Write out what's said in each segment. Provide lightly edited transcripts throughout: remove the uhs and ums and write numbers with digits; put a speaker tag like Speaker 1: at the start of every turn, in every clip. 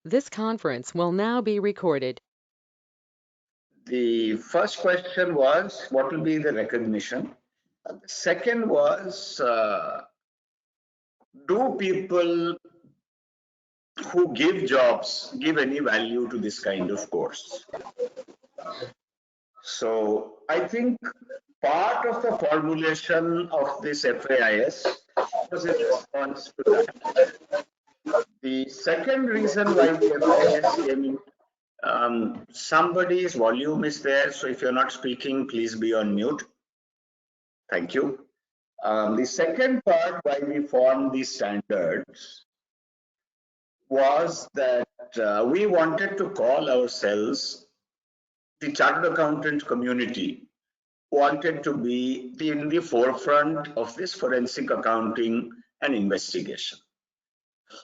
Speaker 1: This conference will now be recorded.
Speaker 2: The first question was, what will be the recognition? The second was, do people who give jobs give any value to this kind of course? So I think part of the formulation of this FAIS was in response to that. The second reason why the FAIS came in, somebody's volume is there, so if you're not speaking, please be on mute. Thank you. The second part why we formed these standards was that we wanted to call ourselves the chartered accountant community, wanted to be in the forefront of this forensic accounting and investigation.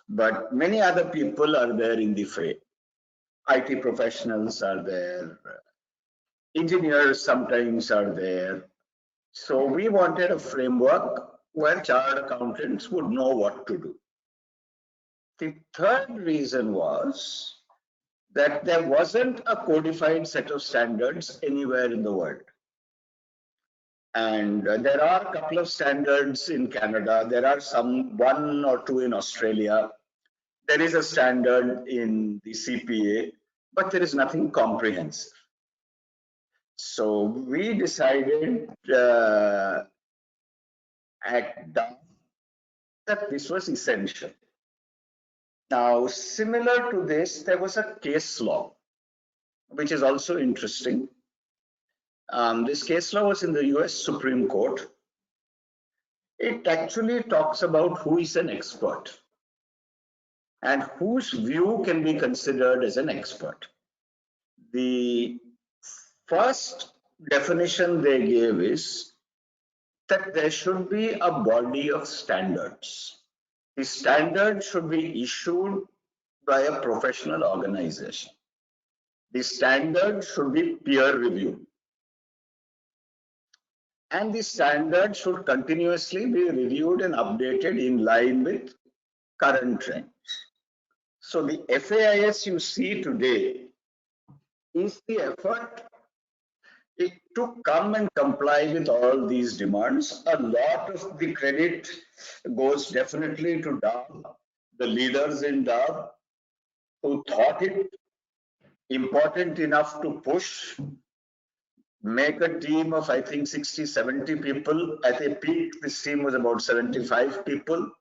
Speaker 2: But many other people are there in the fray. IT professionals are there, engineers sometimes are there. So we wanted a framework where chartered accountants would know what to do. The third reason was that there wasn't a codified set of standards anywhere in the world. And there are a couple of standards in Canada. There are one or two in Australia. There is a standard in the CPA, but there is nothing comprehensive. So we decided at DAF that this was essential. Now, similar to this, there was a case law, which is also interesting. This case law was in the US Supreme Court. It actually talks about who is an expert and whose view can be considered as an expert. The first definition they gave is that there should be a body of standards. The standard should be issued by a professional organization. The standard should be peer reviewed. And the standard should continuously be reviewed and updated in line with current trends. So the FAIS you see today is the effort to come and comply with all these demands. A lot of the credit goes definitely to DAW, the leaders in DAW who thought it important enough to push, make a team of, I think, 60, 70 people. At a peak, this team was about 75 people,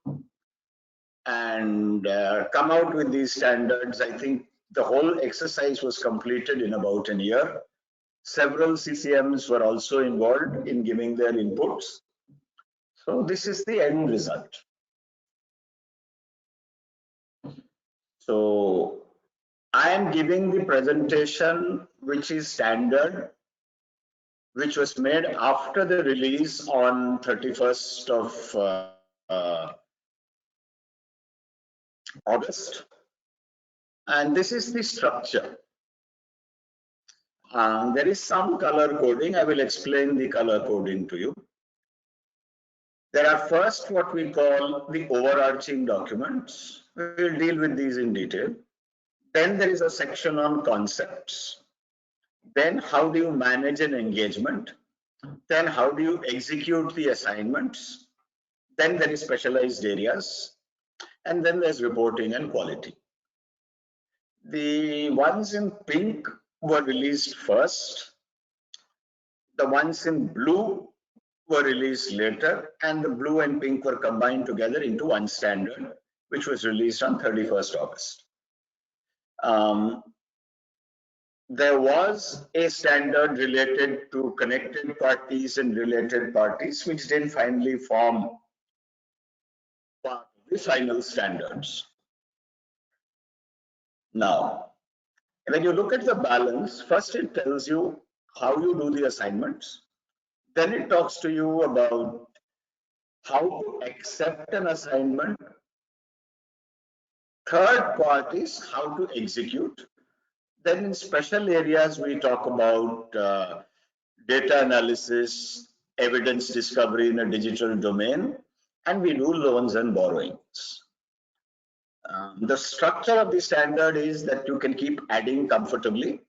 Speaker 2: and come out with these standards. I think the whole exercise was completed in about a year. Several CCMs were also involved in giving their inputs. So this is the end result. So I am giving the presentation, which is standard, which was made after the release on 31st of August. And this is the structure. There is some color coding. I will explain the color coding to you. There are first what we call the overarching documents. We will deal with these in detail. Then there is a section on concepts. Then how do you manage an engagement? Then how do you execute the assignments? Then there is specialized areas. And then there's reporting and quality. The ones in pink were released first. The ones in blue were released later, and the blue and pink were combined together into one standard, which was released on 31st August. There was a standard related to connected parties and related parties, which didn't finally form part of the final standards. Now, when you look at the balance, first it tells you how you do the assignments. Then it talks to you about how to accept an assignment. Third part is how to execute. Then in special areas, we talk about data analysis, evidence discovery in a digital domain, and we do loans and borrowings. The structure of the standard is that you can keep adding comfortably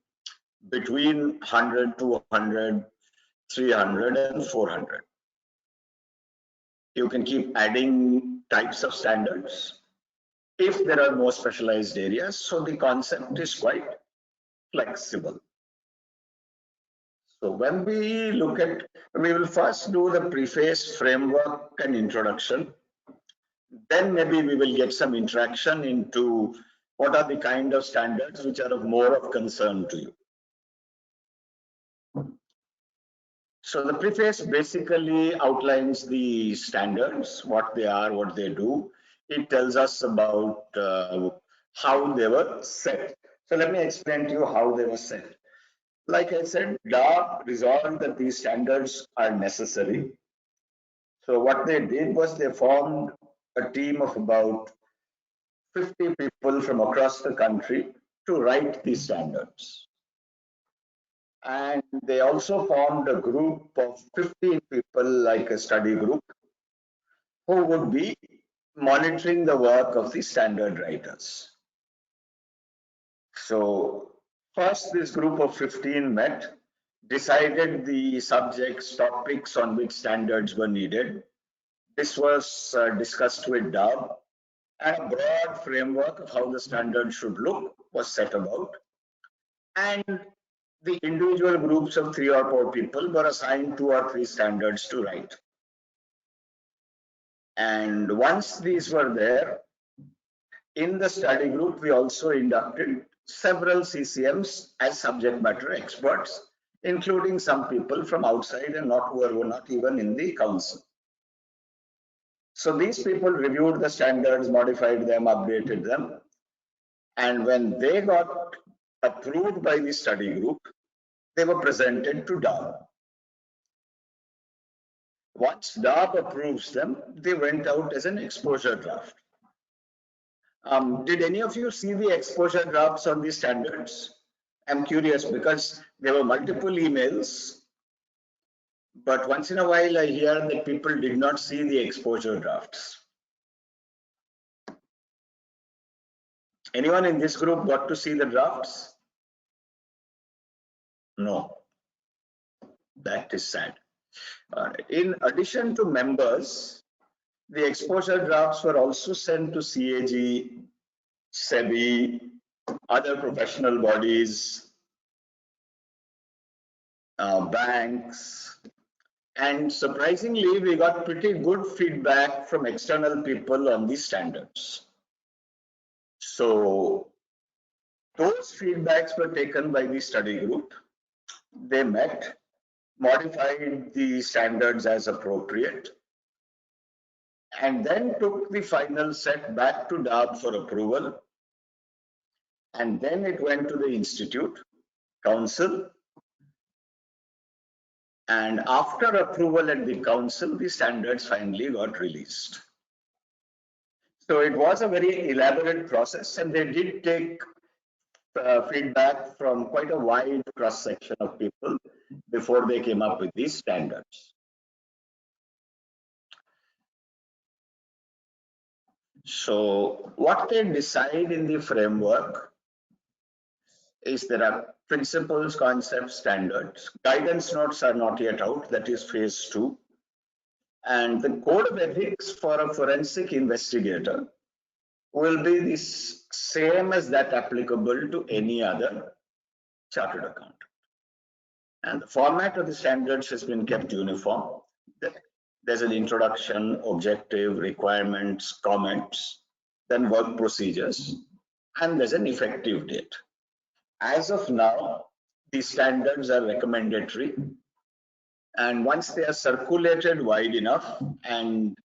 Speaker 2: between 100, 200, 300, and 400. You can keep adding types of standards if there are more specialized areas. So the concept is quite flexible. So when we look at, we will first do the preface, framework, and introduction. Then maybe we will get some interaction into what are the kind of standards which are of more of concern to you. So the preface basically outlines the standards, what they are, what they do. It tells us about how they were set. So let me explain to you how they were set. Like I said, DARP resolved that these standards are necessary. So what they did was they formed a team of about 50 people from across the country to write these standards. And they also formed a group of 15 people, like a study group, who would be monitoring the work of the standard writers. So first, this group of 15 met, decided the subjects, topics on which standards were needed. This was discussed with DAB, and a broad framework of how the standard should look was set about. And the individual groups of 3 or 4 people were assigned 2 or 3 standards to write. And once these were there, in the study group, we also inducted several CCMs as subject matter experts, including some people from outside and who were not even in the council. So these people reviewed the standards, modified them, updated them. And when they got approved by the study group, they were presented to DARP. Once DARP approves them, they went out as an exposure draft. Did any of you see the exposure drafts on these standards? I'm curious because there were multiple emails, but once in a while I hear that people did not see the exposure drafts. Anyone in this group got to see the drafts? No. That is sad. In addition to members, the exposure drafts were also sent to CAG, SEBI, other professional bodies, banks, and surprisingly, we got pretty good feedback from external people on these standards. So those feedbacks were taken by the study group. They met, modified the standards as appropriate, and then took the final set back to DARP for approval. And then it went to the institute, council, and after approval at the council, the standards finally got released. So it was a very elaborate process, and they did take feedback from quite a wide cross section of people before they came up with these standards. So what they decide in the framework is there are principles, concepts, standards. Guidance notes are not yet out, that is phase 2. And the code of ethics for a forensic investigator will be the same as that applicable to any other chartered accountant. And the format of the standards has been kept uniform. There's an introduction, objective, requirements, comments, then work procedures, and there's an effective date. As of now, these standards are recommendatory, and once they are circulated wide enough, and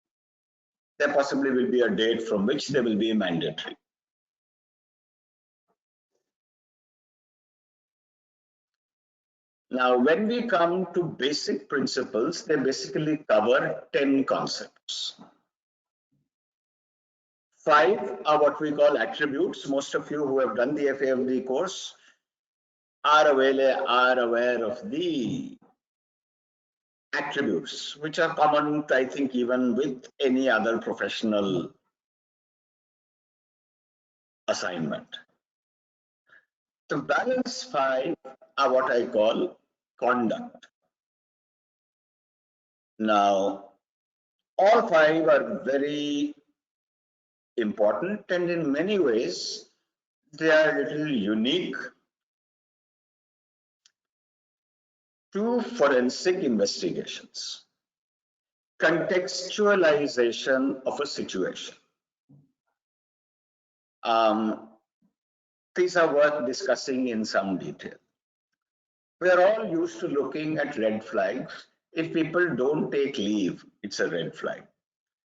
Speaker 2: there possibly will be a date from which they will be mandatory. Now, when we come to basic principles, they basically cover 10 concepts. 5 are what we call attributes. Most of you who have done the FAFP course are aware of the attributes, which are common, I think, even with any other professional assignment. The balance 5 are what I call conduct. Now, all 5 are very important, and in many ways, they are a little unique to forensic investigations. Contextualization of a situation. These are worth discussing in some detail. We are all used to looking at red flags. If people don't take leave, it's a red flag.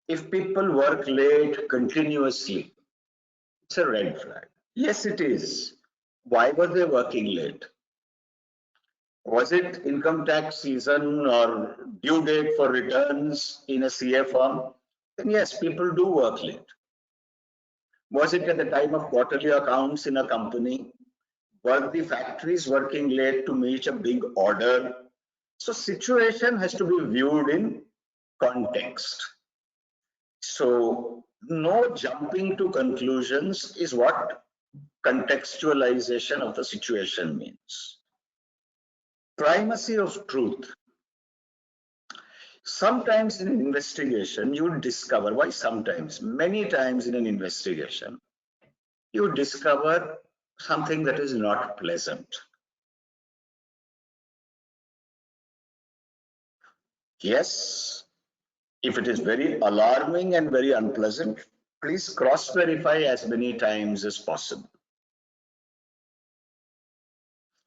Speaker 2: If people work late continuously, it's a red flag. Yes, it is. Why were they working late? Was it income tax season or due date for returns in a CA firm? Then yes, people do work late. Was it at the time of quarterly accounts in a company? Were the factories working late to meet a big order? So situation has to be viewed in context. So no jumping to conclusions is what contextualization of the situation means. Primacy of truth. Sometimes in an investigation, you discover, why sometimes? Many times in an investigation, you discover something that is not pleasant. Yes, if it is very alarming and very unpleasant, please cross-verify as many times as possible.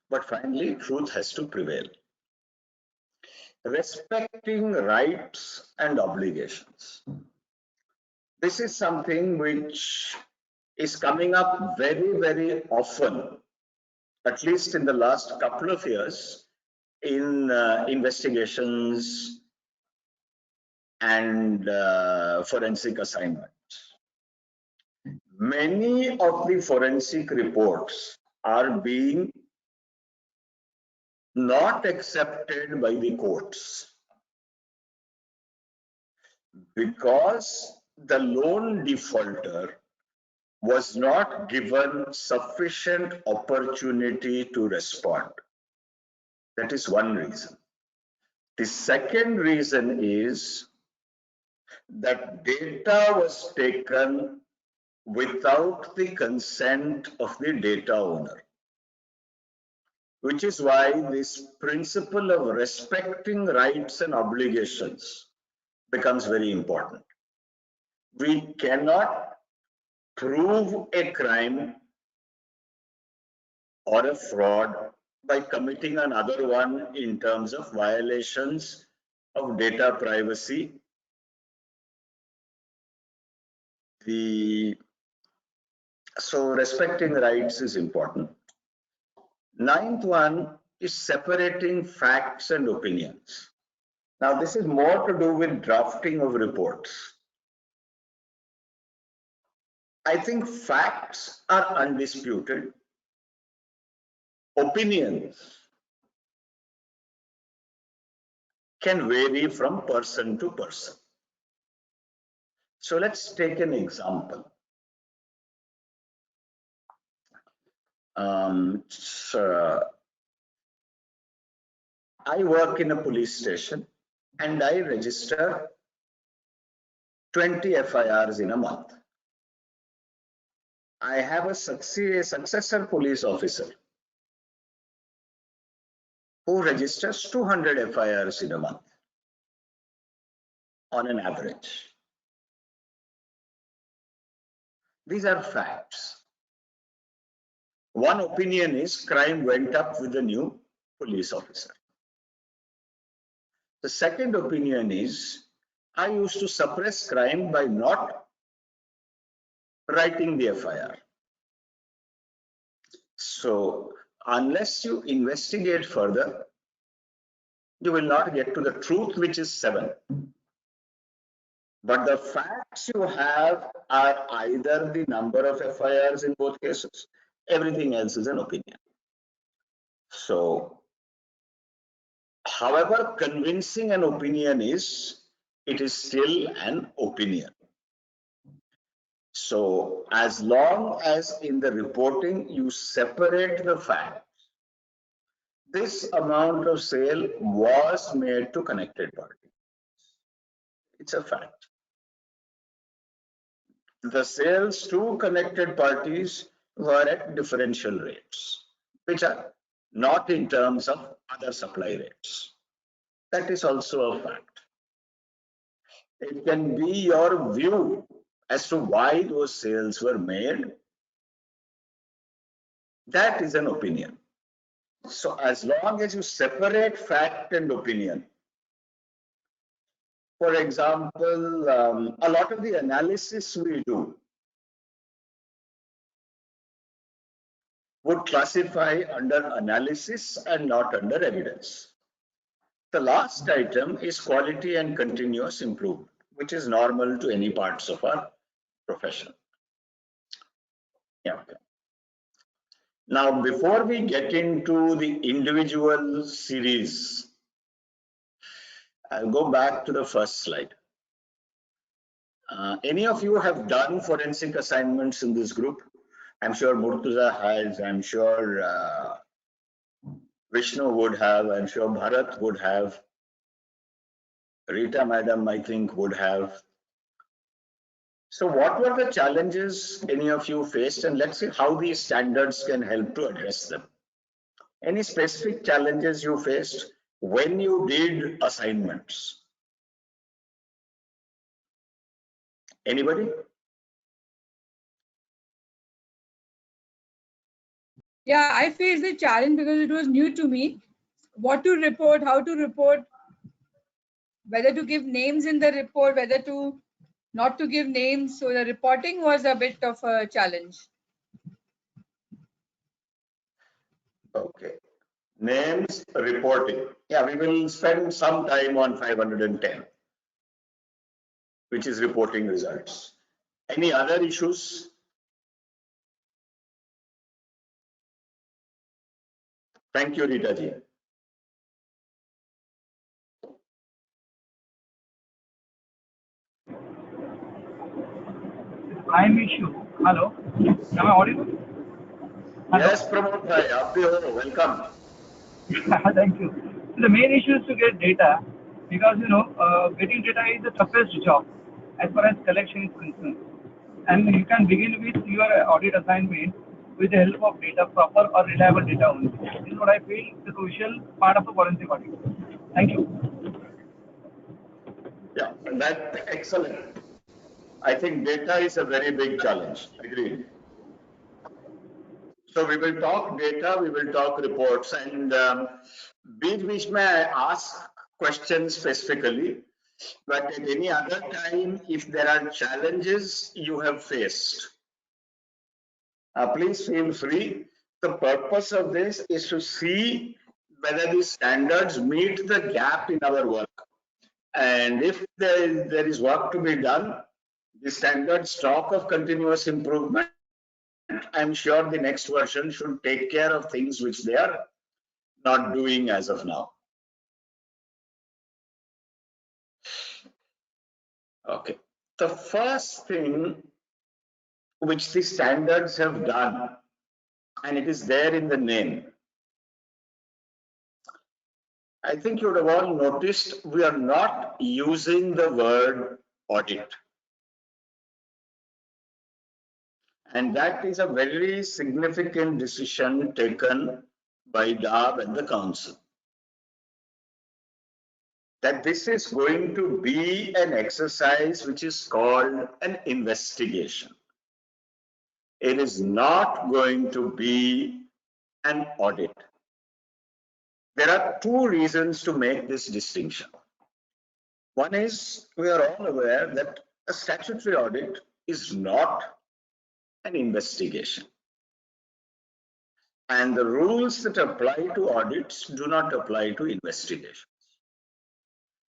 Speaker 2: But finally, truth has to prevail. Respecting rights and obligations. This is something which is coming up very, very often, at least in the last couple of years, in investigations and forensic assignments. Many of the forensic reports are being not accepted by the courts because the loan defaulter was not given sufficient opportunity to respond. That is one reason. The second reason is that data was taken without the consent of the data owner, which is why this principle of respecting rights and obligations becomes very important. We cannot prove a crime or a fraud by committing another one in terms of violations of data privacy. So respecting rights is important. Ninth one is separating facts and opinions. Now this is more to do with drafting of reports. I think facts are undisputed. Opinions can vary from person to person. So let's take an example. I work in a police station and I register 20 FIRs in a month. I have a successor police officer who registers 200 FIRs in a month on an average. These are facts. One opinion is crime went up with the new police officer. The second opinion is I used to suppress crime by not writing the FIR. So unless you investigate further, you will not get to the truth, which is 7. But the facts you have are either the number of FIRs in both cases. Everything else is an opinion. So, however convincing an opinion is, it is still an opinion. So as long as in the reporting you separate the facts, this amount of sale was made to connected party. It's a fact. The sales to connected parties were at differential rates, which are not in terms of other supply rates. That is also a fact. It can be your view as to why those sales were made. That is an opinion. So as long as you separate fact and opinion, for example, a lot of the analysis we do would classify under analysis and not under evidence. The last item is quality and continuous improvement, which is normal to any parts of our profession. Yeah. Okay. Now, before we get into the individual series, I'll go back to the first slide. Any of you have done forensic assignments in this group? I'm sure Murtuza has, I'm sure Vishnu would have, I'm sure Bharat would have, Rita madam I think would have. So what were the challenges any of you faced, and let's see how these standards can help to address them. Any specific challenges you faced when you did assignments? Anybody?
Speaker 3: Yeah, I faced the challenge because it was new to me. What to report, how to report, whether to give names in the report, whether to not to give names. So the reporting was a bit of a challenge.
Speaker 2: Okay. Names, reporting. Yeah, we will spend some time on 510, which is reporting results. Any other issues? Thank you, Rita ji.
Speaker 4: Prime issue. Hello. Am I audible? Hello?
Speaker 2: Yes, Pramod bhai, aap bhi ho, welcome.
Speaker 4: Thank you. So the main issue is to get data because getting data is the toughest job as far as collection is concerned. And you can begin with your audit assignment with the help of data, proper or reliable data only. This is what I feel the crucial part of a forensic audit. Thank you.
Speaker 2: Yeah, that's excellent. I think data is a very big challenge. Agreed. So we will talk data, we will talk reports, and बीच में I ask questions specifically, but at any other time, if there are challenges you have faced, please feel free. The purpose of this is to see whether these standards meet the gap in our work. And if there is work to be done, the standards talk of continuous improvement. I'm sure the next version should take care of things which they are not doing as of now. Okay. The first thing which the standards have done, and it is there in the name, I think you would have all noticed we are not using the word audit. And that is a very significant decision taken by DAB and the council. That this is going to be an exercise which is called an investigation. It is not going to be an audit. There are two reasons to make this distinction. One is we are all aware that a statutory audit is not an investigation. And the rules that apply to audits do not apply to investigations.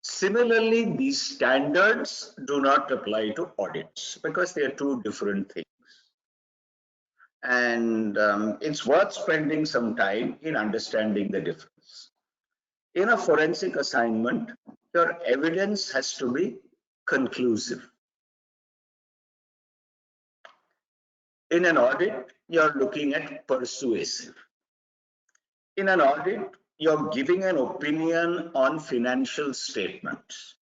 Speaker 2: Similarly, these standards do not apply to audits because they are two different things. And it's worth spending some time in understanding the difference. In a forensic assignment, your evidence has to be conclusive. In an audit, you're looking at persuasive. In an audit, you're giving an opinion on financial statements.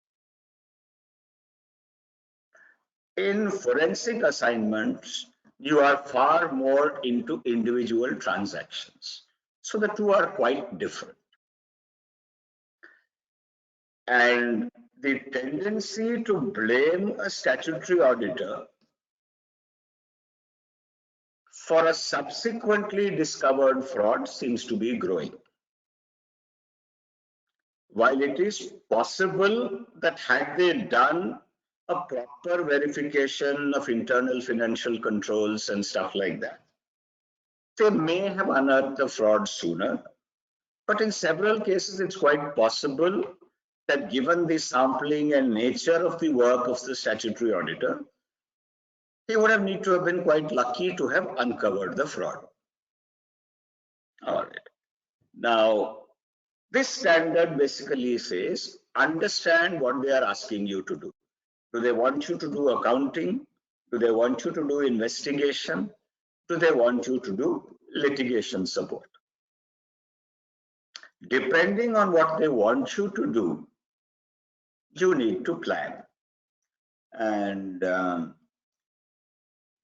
Speaker 2: In forensic assignments, you are far more into individual transactions. So the two are quite different. And the tendency to blame a statutory auditor for a subsequently discovered fraud seems to be growing. While it is possible that had they done a proper verification of internal financial controls and stuff like that, they may have unearthed the fraud sooner. But in several cases, it's quite possible that given the sampling and nature of the work of the statutory auditor, he would have need to have been quite lucky to have uncovered the fraud. All right. Now, this standard basically says, understand what they are asking you to do. Do they want you to do accounting? Do they want you to do investigation? Do they want you to do litigation support? Depending on what they want you to do, you need to plan. And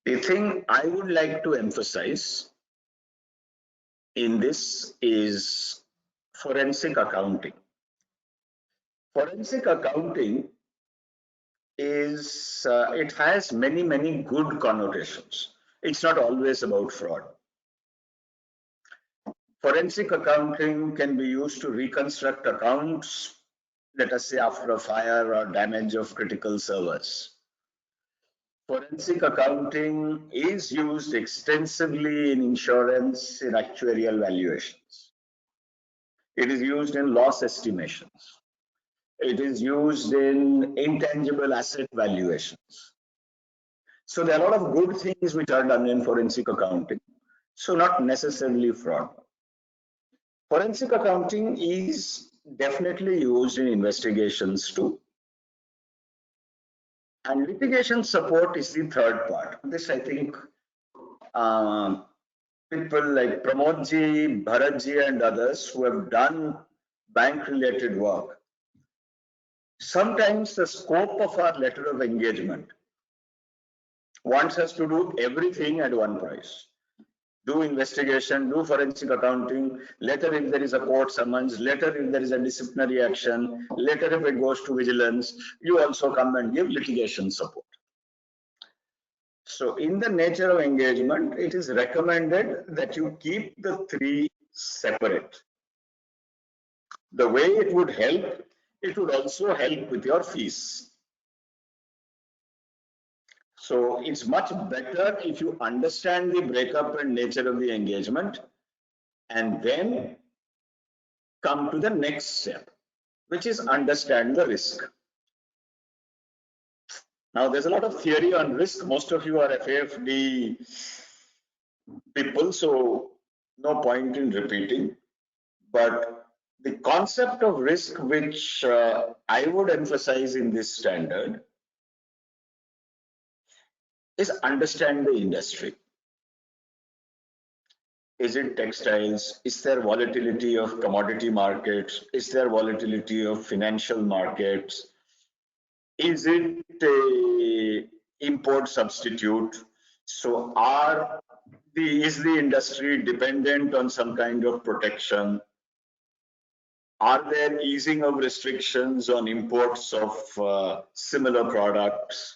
Speaker 2: the thing I would like to emphasize in this is forensic accounting. Forensic accounting is, it has many good connotations. It's not always about fraud. Forensic accounting can be used to reconstruct accounts, let us say after a fire or damage of critical servers. Forensic accounting is used extensively in insurance, in actuarial valuations. It is used in loss estimations. It is used in intangible asset valuations. So there are a lot of good things which are done in forensic accounting. So not necessarily fraud. Forensic accounting is definitely used in investigations too. And litigation support is the third part. This, I think, people like Pramodji, Bharatji, and others who have done bank-related work. Sometimes the scope of our letter of engagement wants us to do everything at one price. Do investigation, do forensic accounting, later if there is a court summons, later if there is a disciplinary action, later if it goes to vigilance, you also come and give litigation support. So in the nature of engagement, it is recommended that you keep the three separate. The way it would help, it would also help with your fees. So it's much better if you understand the breakup and nature of the engagement and then come to the next step, which is understand the risk. Now, there's a lot of theory on risk. Most of you are FAFD people, so no point in repeating. But the concept of risk, which I would emphasize in this standard, is understand the industry. Is it textiles? Is there volatility of commodity markets? Is there volatility of financial markets? Is it a import substitute? So is the industry dependent on some kind of protection? Are there easing of restrictions on imports of similar products?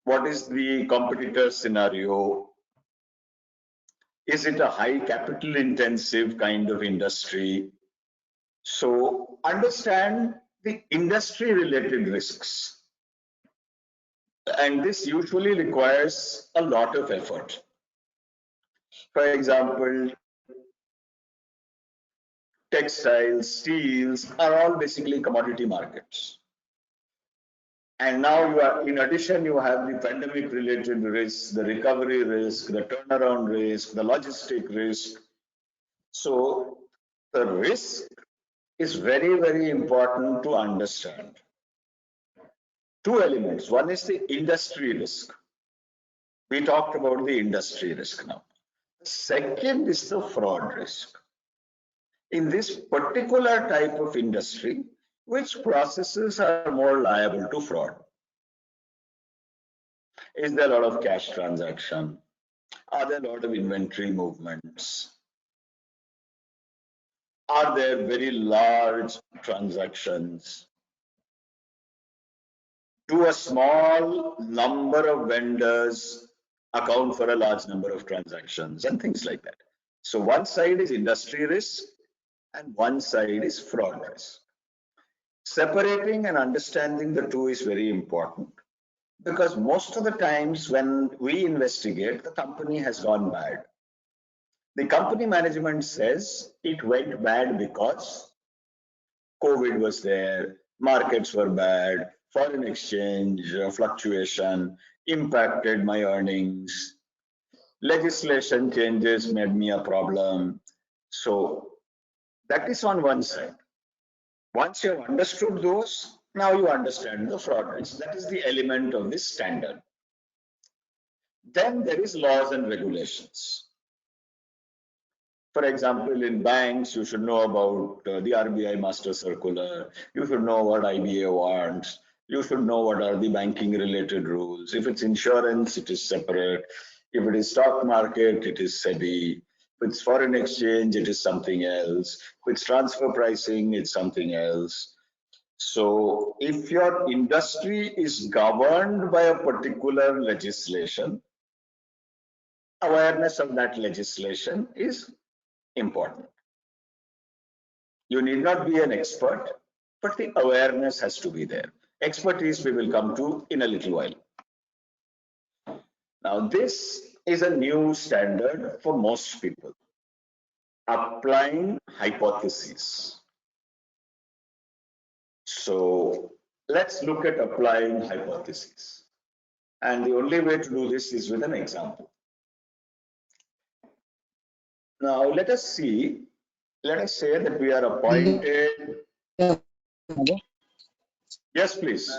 Speaker 2: What is the competitor scenario? Is it a high capital intensive kind of industry? So understand the industry related risks. And this usually requires a lot of effort. For example, textiles, steels are all basically commodity markets. And now in addition, you have the pandemic related risks, the recovery risk, the turnaround risk, the logistic risk. So the risk is very important to understand. Two elements. One is the industry risk. We talked about the industry risk now. Second is the fraud risk. In this particular type of industry, which processes are more liable to fraud? Is there a lot of cash transaction? Are there a lot of inventory movements? Are there very large transactions? Do a small number of vendors account for a large number of transactions and things like that? So one side is industry risk and one side is fraud risk. Separating and understanding the two is very important because most of the times when we investigate, the company has gone bad. The company management says it went bad because COVID was there, markets were bad, foreign exchange fluctuation impacted my earnings, legislation changes made me a problem. So that is on one side. Once you have understood those, now you understand the fraud risk. That is the element of this standard. Then there is laws and regulations. For example, in banks, you should know about the RBI Master Circular. You should know what IBA wants. You should know what are the banking related rules. If it's insurance, it is separate. If it is stock market, it is SEBI. If it's foreign exchange, it is something else. If it's transfer pricing, it's something else. So if your industry is governed by a particular legislation, awareness of that legislation is important. You need not be an expert, but the awareness has to be there. Expertise we will come to in a little while. Now, this is a new standard for most people. Applying hypotheses. So let's look at applying hypotheses. And the only way to do this is with an example. Now, let us say that we are appointed. Yes, please.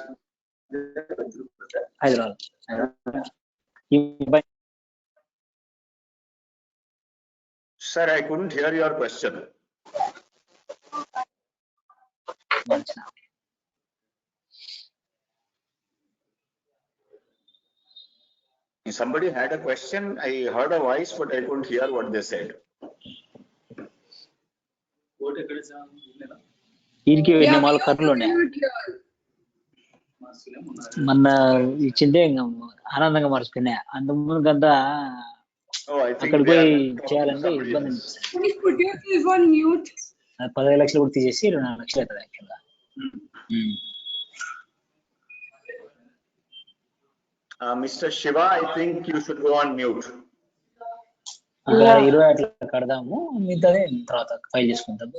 Speaker 2: Sir, I couldn't hear your question. Somebody had a question. I heard a voice, but I couldn't hear what they said.
Speaker 5: మొన్న ఇచ్చిందే ఆనందంగా మర్చిపోయినా అంతకుముందుకంతా అక్కడికి పోయి చేయాలంటే ఇబ్బంది అనిపిస్తుంది. 15 లక్షలు కూడా తీసేసి 24 లక్షలు అవుతుంది యాక్చువల్గా.
Speaker 2: Mr. Shiva, I think you should go on mute.
Speaker 5: 20 అట్లా కడదాము, మిగతాదే తర్వాత ఫైల్ చేసుకుంటాము.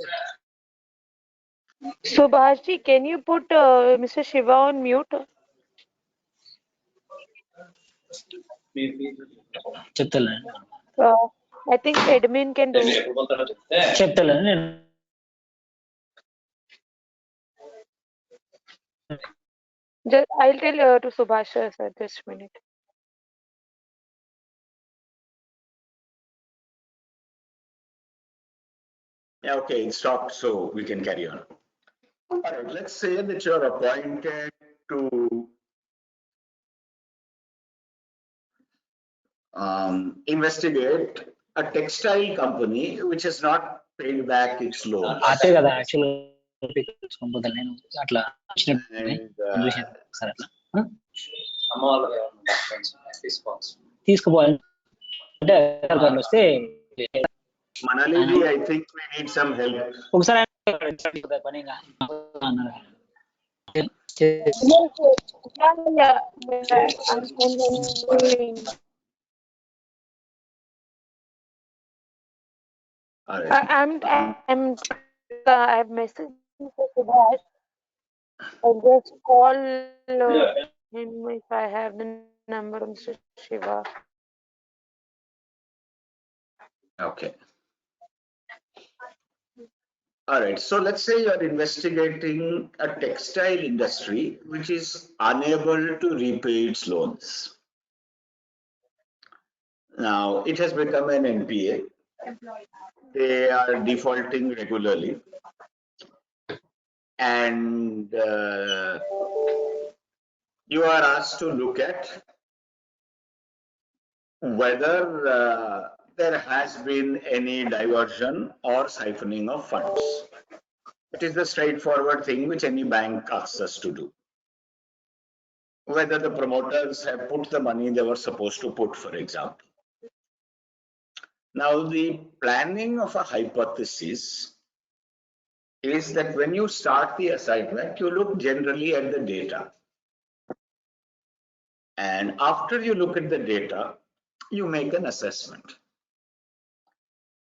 Speaker 6: Subhashi, can you put Mr. Shiva on mute?
Speaker 5: చెప్తాను.
Speaker 6: I think admin can do it.
Speaker 5: చెప్తాను నేను.
Speaker 6: I'll tell to Subhash sir just a minute.
Speaker 2: Yeah, okay, it stopped, so we can carry on. All right, let's say that you're appointed to investigate a textile company which has not paid back its loans.
Speaker 5: అదే కదా యాక్చువల్గా నేను అట్లా తీసుకోవాలి అంటే వస్తే
Speaker 2: Manali, I think we need some help.
Speaker 5: ఒకసారి
Speaker 6: I've messaged Mr. Subhash. I'll just call him if I have the number of Mr. Shiva.
Speaker 2: Okay. All right, so let's say you're investigating a textile industry which is unable to repay its loans. Now it has become an NPA. They are defaulting regularly, and you are asked to look at whether there has been any diversion or siphoning of funds. It is the straightforward thing which any bank asks us to do. Whether the promoters have put the money they were supposed to put, for example. Now, the planning of a hypothesis is that when you start the assignment, you look generally at the data. And after you look at the data, you make an assessment.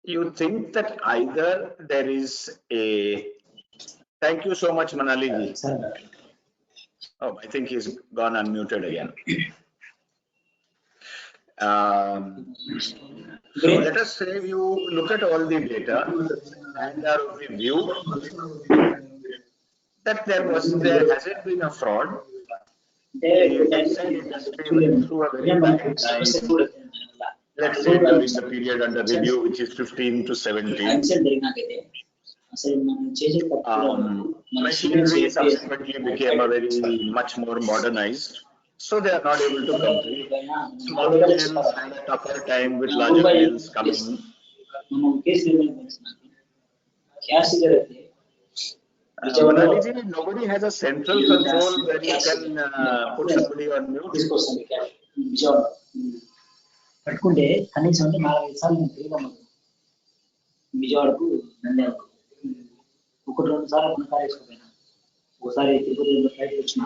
Speaker 2: You think that either there is a... Thank you so much, Manali ji. Oh, I think he's gone unmuted again. So let us say you look at all the data and are of the view that there hasn't been a fraud. The textile industry went through a very bad time. Let's say during the period under review, which is 15 to 17. Machinery subsequently became a very much more modernized. So they are not able to compete. Smaller mills had a tougher time with larger mills coming. Manali, nobody has a central control where you can put somebody on mute.
Speaker 5: పట్టుకుంటే కనీసం అంటే 4-5 సార్లు నేను తిరిగాము విజయవాడకు నంద్యాలకు 1-2 సార్లు ఉన్న కార్ వేసుకుపోయినా ఒకసారి తిరుపతి ఫ్లైట్ వచ్చిన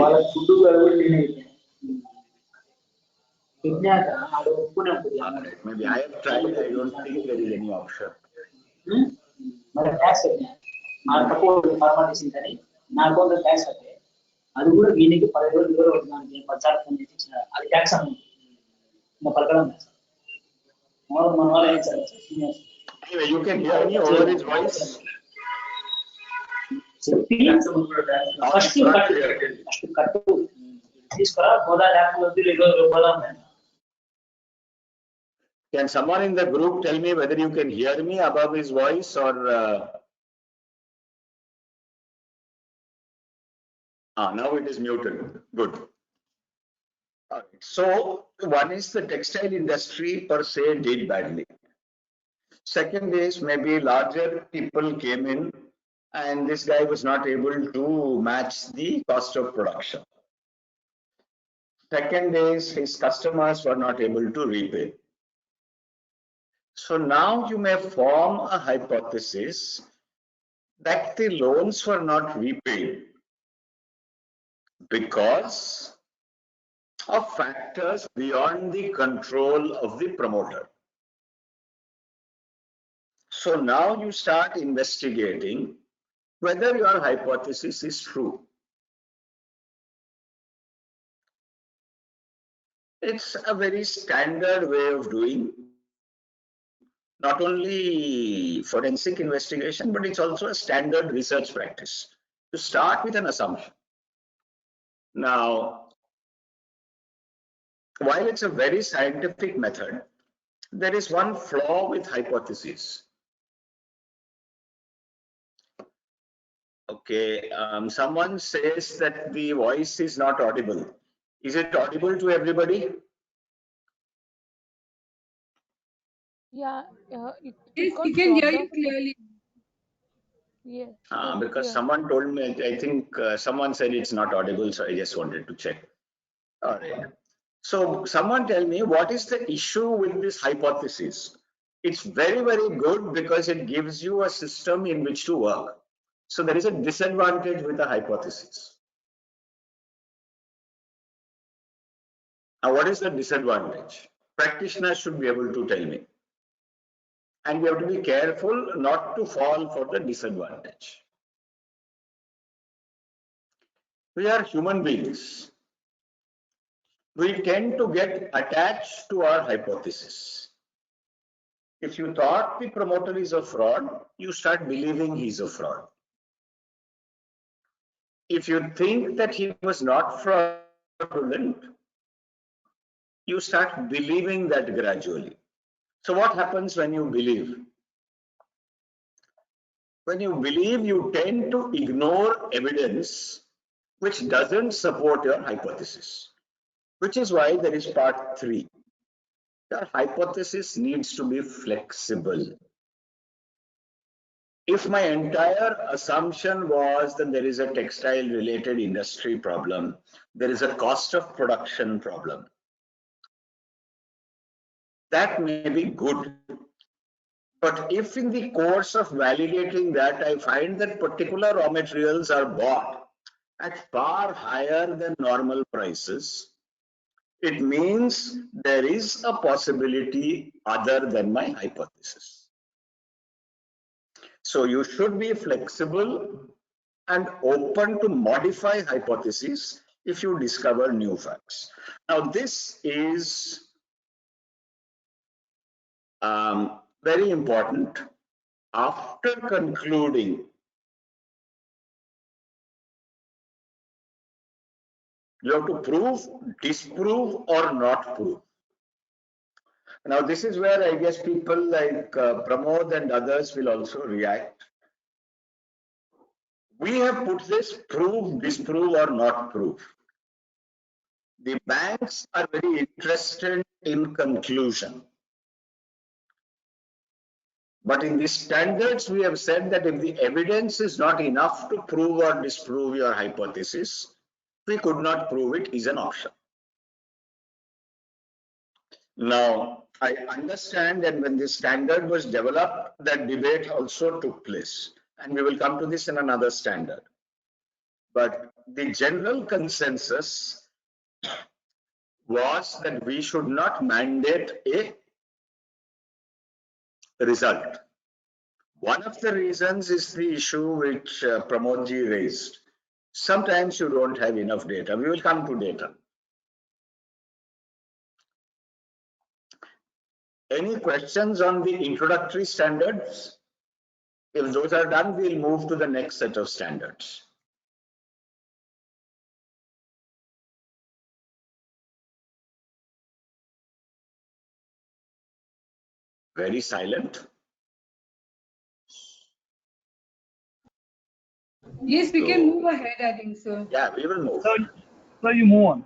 Speaker 5: వాళ్ళ ఫుడ్ పెట్టినాక ఆడ
Speaker 2: Maybe I have tried. I don't think there is any option.
Speaker 5: మరి ట్యాక్స్ పెట్టినా నాకు తక్కువ ఫార్మాలిటీస్ కానీ నా అకౌంట్ ట్యాక్స్ కట్టే అది కూడా వీనికి 10 రోజులు దూరం అవుతుంది 10 సార్లు ఫోన్ చేసి ఇచ్చిన అది tax amount
Speaker 2: Anyway, you can hear me over his voice. Can someone in the group tell me whether you can hear me above his voice or now it is muted. Good. So one is the textile industry per se did badly. Second is maybe larger people came in and this guy was not able to match the cost of production. Second is his customers were not able to repay. So now you may form a hypothesis that the loans were not repaid because of factors beyond the control of the promoter. So now you start investigating whether your hypothesis is true. It's a very standard way of doing not only forensic investigation, but it's also a standard research practice to start with an assumption. Now, while it's a very scientific method, there is one flaw with hypotheses. Okay, someone says that the voice is not audible. Is it audible to everybody?
Speaker 6: Yeah,
Speaker 3: we can hear you clearly.
Speaker 6: Yes.
Speaker 2: Because someone told me, I think someone said it's not audible, so I just wanted to check. All right. So someone tell me, what is the issue with this hypothesis? It's very, very good because it gives you a system in which to work. So there is a disadvantage with a hypothesis. Now, what is the disadvantage? Practitioners should be able to tell me. And we have to be careful not to fall for the disadvantage. We are human beings. We tend to get attached to our hypothesis. If you thought the promoter is a fraud, you start believing he's a fraud. If you think that he was not fraudulent, you start believing that gradually. So what happens when you believe? When you believe, you tend to ignore evidence which doesn't support your hypothesis, which is why there is part 3. Your hypothesis needs to be flexible. If my entire assumption was that there is a textile related industry problem, there is a cost of production problem, that may be good. But if in the course of validating that, I find that particular raw materials are bought at far higher than normal prices, it means there is a possibility other than my hypothesis. So you should be flexible and open to modify hypotheses if you discover new facts. Now, this is very important. After concluding, you have to prove, disprove, or not prove. Now, this is where I guess people like Pramod and others will also react. We have put this prove, disprove, or not prove. The banks are very interested in conclusion. But in the standards, we have said that if the evidence is not enough to prove or disprove your hypothesis, we could not prove it is an option. Now, I understand that when this standard was developed, that debate also took place. And we will come to this in another standard. But the general consensus was that we should not mandate a result. One of the reasons is the issue which Pramodji raised. Sometimes you don't have enough data. We will come to data. Any questions on the introductory standards? If those are done, we'll move to the next set of standards. Very silent.
Speaker 3: Yes, we can move ahead, I think so.
Speaker 2: Yeah, we will move.
Speaker 4: So you move on.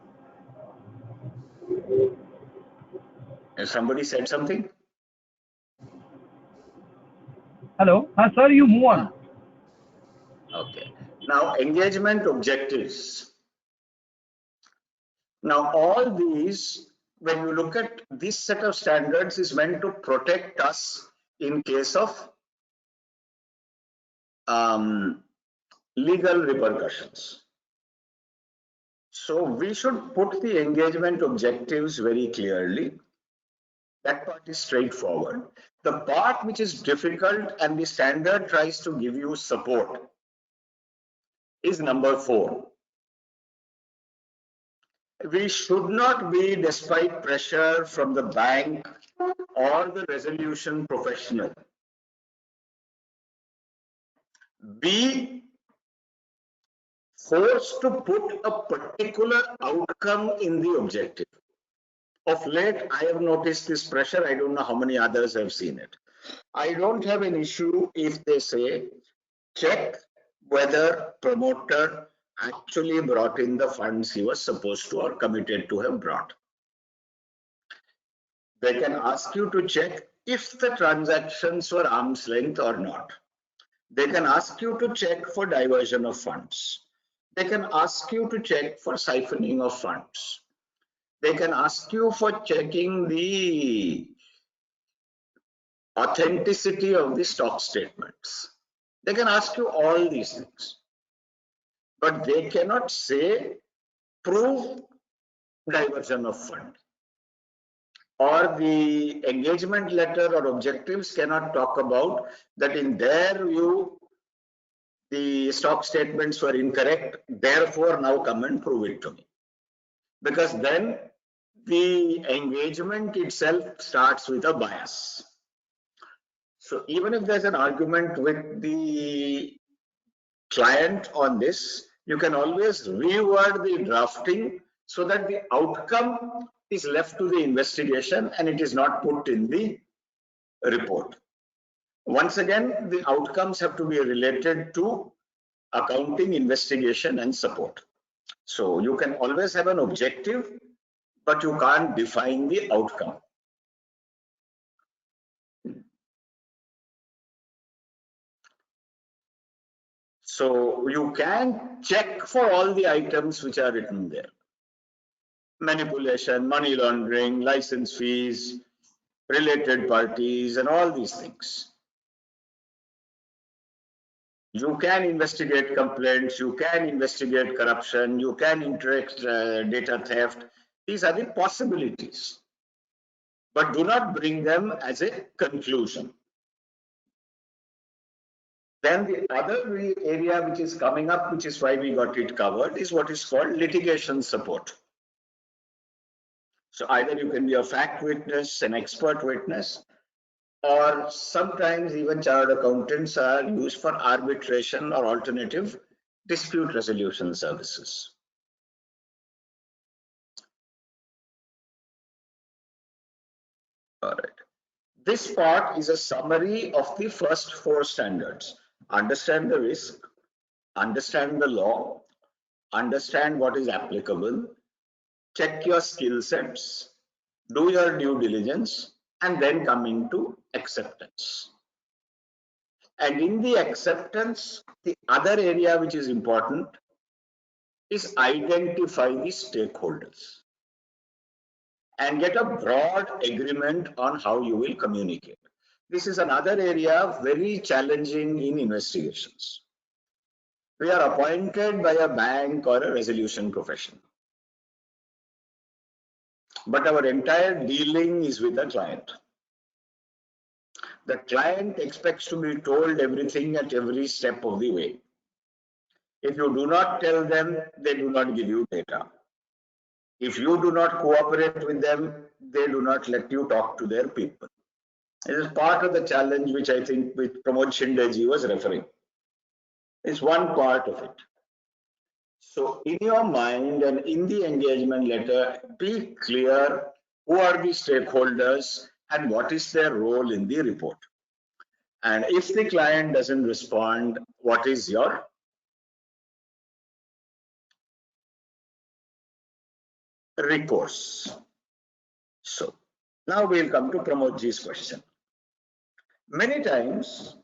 Speaker 2: Has somebody said something?
Speaker 4: Hello? Sir, you move on.
Speaker 2: Okay. Now, engagement objectives. Now, all these, when you look at this set of standards, is meant to protect us in case of legal repercussions. So we should put the engagement objectives very clearly. That part is straightforward. The part which is difficult and the standard tries to give you support is number 4. We should not be, despite pressure from the bank or the resolution professional, be forced to put a particular outcome in the objective. Of late, I have noticed this pressure. I don't know how many others have seen it. I don't have an issue if they say, check whether promoter actually brought in the funds he was supposed to or committed to have brought. They can ask you to check if the transactions were arm's length or not. They can ask you to check for diversion of funds. They can ask you to check for siphoning of funds. They can ask you for checking the authenticity of the stock statements. They can ask you all these things. But they cannot say, prove diversion of fund. Or the engagement letter or objectives cannot talk about that in their view, the stock statements were incorrect, therefore now come and prove it to me. Because then the engagement itself starts with a bias. So even if there's an argument with the client on this, you can always reword the drafting so that the outcome is left to the investigation and it is not put in the report. Once again, the outcomes have to be related to accounting, investigation, and support. So you can always have an objective, but you can't define the outcome. So you can check for all the items which are written there. Manipulation, money laundering, license fees, related parties, and all these things. You can investigate complaints, you can investigate corruption, you can interact data theft. These are the possibilities. But do not bring them as a conclusion. Then the other area which is coming up, which is why we got it covered, is what is called litigation support. So either you can be a fact witness, an expert witness, or sometimes even chartered accountants are used for arbitration or alternative dispute resolution services. All right. This part is a summary of the first 4 standards. Understand the risk, understand the law, understand what is applicable, check your skill sets, do your due diligence, and then come into acceptance. And in the acceptance, the other area which is important is identify the stakeholders and get a broad agreement on how you will communicate. This is another area very challenging in investigations. We are appointed by a bank or a resolution professional, but our entire dealing is with a client. The client expects to be told everything at every step of the way. If you do not tell them, they do not give you data. If you do not cooperate with them, they do not let you talk to their people. It is part of the challenge which I think with Pramod Shindeji was referring. It's one part of it. So in your mind and in the engagement letter, be clear who are the stakeholders and what is their role in the report. And if the client doesn't respond, what is your recourse? So now we'll come to Pramodji's question. Many times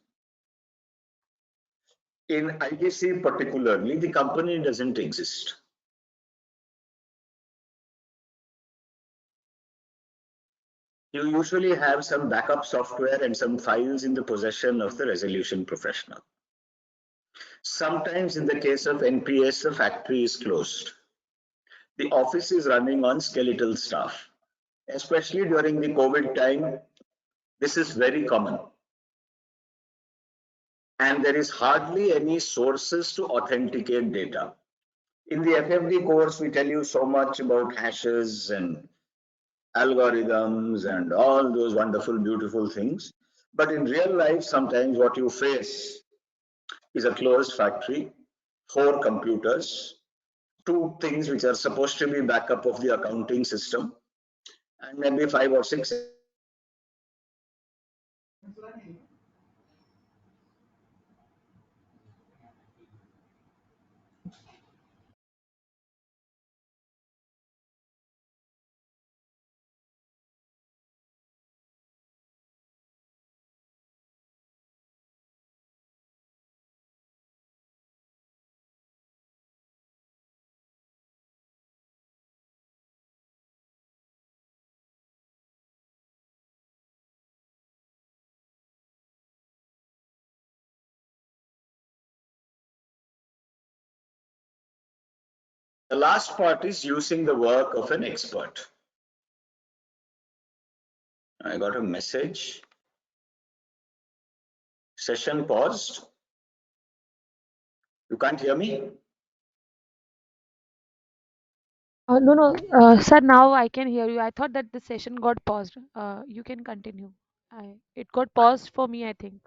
Speaker 2: in ITC particularly, the company doesn't exist. You usually have some backup software and some files in the possession of the resolution professional. Sometimes in the case of NPS, the factory is closed. The office is running on skeletal staff. Especially during the COVID time, this is very common. And there is hardly any sources to authenticate data. In the FFD course, we tell you so much about hashes and algorithms and all those wonderful, beautiful things. But in real life, sometimes what you face is a closed factory, 4 computers, 2 things which are supposed to be backup of the accounting system, and maybe 5 or 6. The last part is using the work of an expert. I got a message. Session paused. You can't hear me?
Speaker 6: No, sir, now I can hear you. I thought that the session got paused. You can continue. It got paused for me, I think.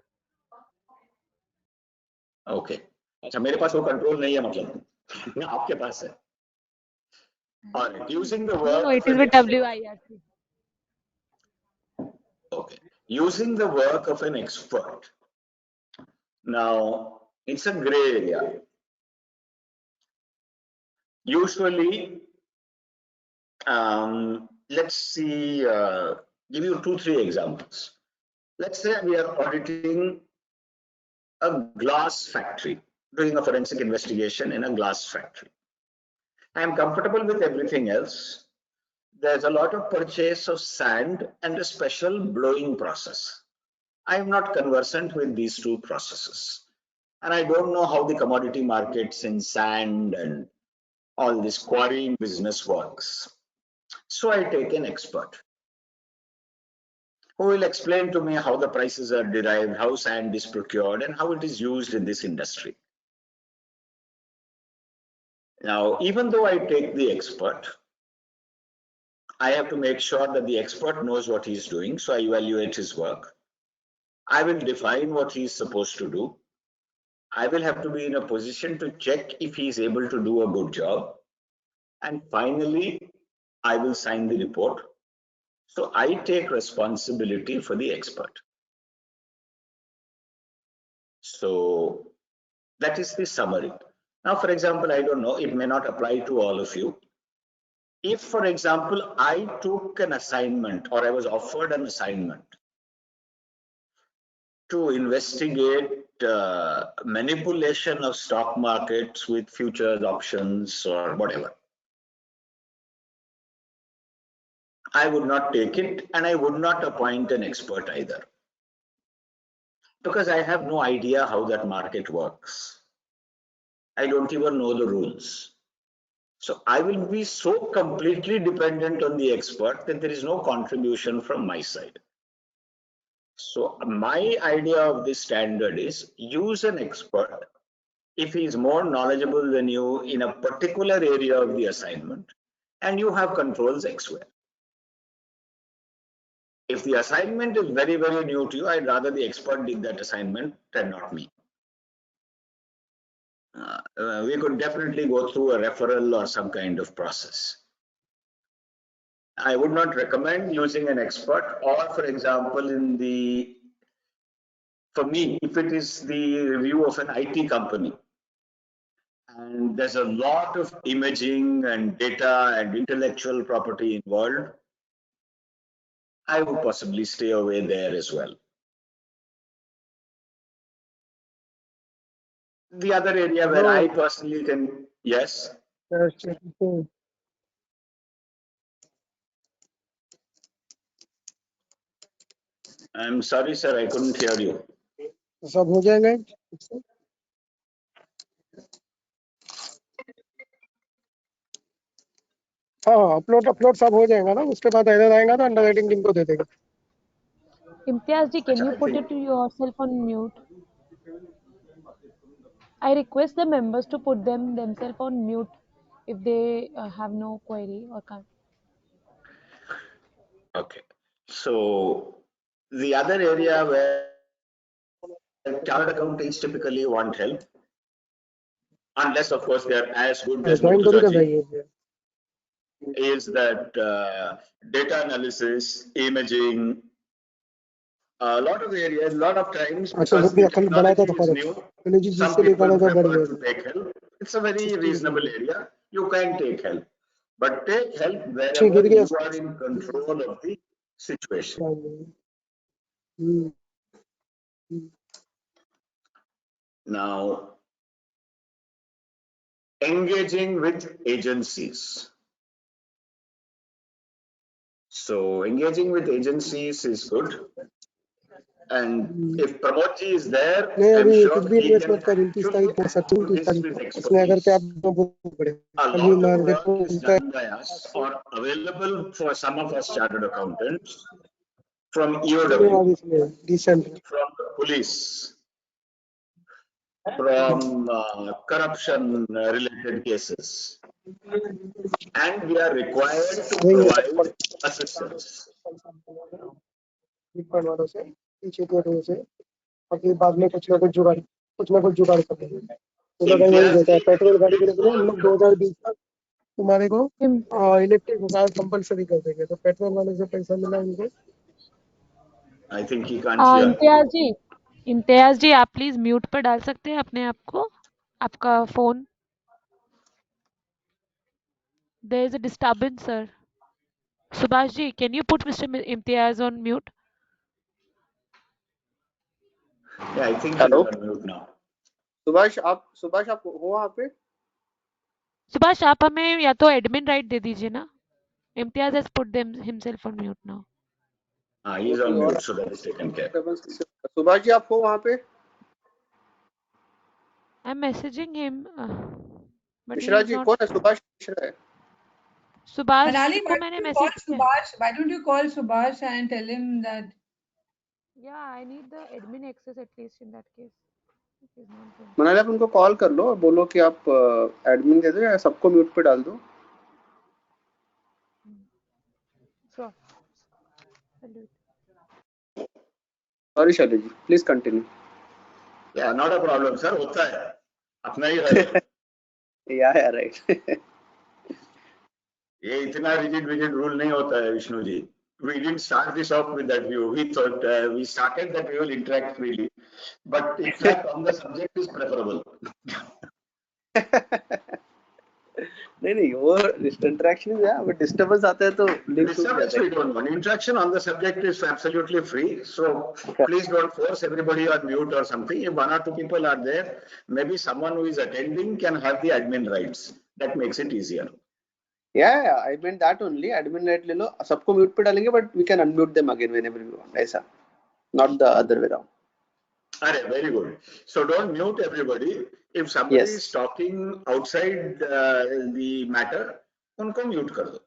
Speaker 2: Okay. अच्छा मेरे पास वो control नहीं है मतलब आपके पास है All right, using the
Speaker 6: No,
Speaker 2: work
Speaker 6: it
Speaker 2: of
Speaker 6: is
Speaker 2: an
Speaker 6: with
Speaker 2: expert.
Speaker 6: WIRC.
Speaker 2: Okay, using the work of an expert. Now, it's a gray area. Usually, let's see, give you 2-3 examples. Let's say we are auditing a glass factory, doing a forensic investigation in a glass factory. I am comfortable with everything else. There's a lot of purchase of sand and a special blowing process. I am not conversant with these two processes. And I don't know how the commodity markets in sand and all this quarrying business works. So I take an expert who will explain to me how the prices are derived, how sand is procured, and how it is used in this industry. Now, even though I take the expert, I have to make sure that the expert knows what he's doing, so I evaluate his work. I will define what he's supposed to do. I will have to be in a position to check if he's able to do a good job. And finally, I will sign the report. So I take responsibility for the expert. So that is the summary. Now, for example, I don't know, it may not apply to all of you. If, for example, I took an assignment or I was offered an assignment to investigate manipulation of stock markets with futures options or whatever, I would not take it, and I would not appoint an expert either, because I have no idea how that market works. I don't even know the rules. So I will be so completely dependent on the expert that there is no contribution from my side. So my idea of this standard is use an expert if he is more knowledgeable than you in a particular area of the assignment and you have controls elsewhere. If the assignment is very, very new to you, I'd rather the expert did that assignment than not me. We could definitely go through a referral or some kind of process. I would not recommend using an expert, or for example, for me, if it is the review of an IT company, and there's a lot of imaging and data and intellectual property involved, I would possibly stay away there as well. The other area where I personally can, yes. I'm sorry, sir, I couldn't hear you.
Speaker 7: सब हो जाएगा हाँ upload सब हो जाएगा ना उसके बाद एरर आएगा तो अंडरराइटिंग टीम को दे देगा
Speaker 6: Imtiaz ji, can you put yourself on mute? I request the members to put themselves on mute if they have no query or can't.
Speaker 2: Okay. So the other area where chartered accountants typically want help, unless of course they are as good as Murtuza ji, is that data analysis, imaging, a lot of areas, a lot of times, because the technology is new, some people prefer to take help. It's a very reasonable area. You can take help, but take help wherever you are in control of the situation. Now, engaging with agencies. So engaging with agencies is good. And if Pramodji is there, I'm sure he can actually do this with expertise. A lot of work is done by us or available for some of us chartered accountants from EOW, from the police, from corruption related cases. And we are required to provide assistance.
Speaker 7: बाद में कुछ ना कुछ जुगाड़ कर देंगे petrol गाड़ी के लिए हम लोग 2020 तक तुम्हारे को इलेक्ट्रिक कार कंपलसरी कर देंगे, तो पेट्रोल वाले से पैसा मिला उनको।
Speaker 2: I think he can't hear.
Speaker 6: Imtiaz जी आप प्लीज म्यूट पर डाल सकते हैं अपने आप को, आपका phone. There is a disturbance sir. Subhash ji, can you put mister Imtiaz on mute?
Speaker 2: Yeah, I think he's on mute now.
Speaker 8: Subhash आप हो वहाँ पे?
Speaker 6: सुभाष आप हमें या तो एडमिन राइट दे दीजिए ना। Imtiaz has put them himself on mute now.
Speaker 2: He is on mute, so that is taken care.
Speaker 8: Subhash ji आप हो वहाँ पे?
Speaker 6: I am messaging him but
Speaker 8: Mishra ji कौन है? सुभाष मिश्रा है।
Speaker 6: सुभाष
Speaker 3: Manali,
Speaker 6: को मैंने मैसेज किया।
Speaker 3: why don't you call Subhash and tell him that?
Speaker 6: Yeah, I need the admin access at least in that case.
Speaker 8: Manali आप उनको कॉल कर लो और बोलो कि आप एडमिन दे दो या सबको म्यूट पे डाल दो।
Speaker 6: Sure.
Speaker 8: Sorry Shailesh ji, please continue.
Speaker 2: Yeah, not a problem, sir. होता है, अपना ही है।
Speaker 8: Yeah, right.
Speaker 2: ये इतना rigid rule नहीं होता है Vishnu ji. We didn't start this off with that view. We thought we started that we will interact freely, but in fact, on the subject is preferable.
Speaker 8: नहीं वो इंटरेक्शन है, बट डिस्टर्बेंस आता है तो
Speaker 2: Disturbance we don't want. Interaction on the subject is absolutely free. So please don't force everybody on mute or something. If one or two people are there, maybe someone who is attending can have the admin rights. That makes it easier.
Speaker 8: Yeah, I meant that only. Admin right ले लो, सबको mute पे डालेंगे, but we can unmute them again whenever we want. ऐसा, not the other way around.
Speaker 2: Alright, very good. So don't mute everybody. If somebody is talking outside the matter, उनको mute कर दो.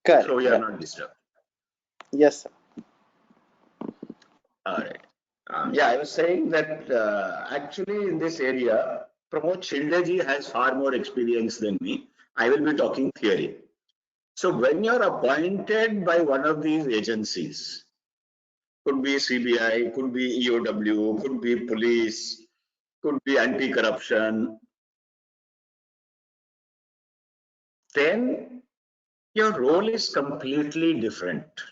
Speaker 8: Correct.
Speaker 2: So we are not disturbed.
Speaker 8: Yes, sir.
Speaker 2: Alright. Yeah, I was saying that actually in this area, Pramod Shildeji has far more experience than me. I will be talking theory. So when you're appointed by one of these agencies, could be CBI, could be EOW, could be police, could be anti-corruption, then your role is completely different.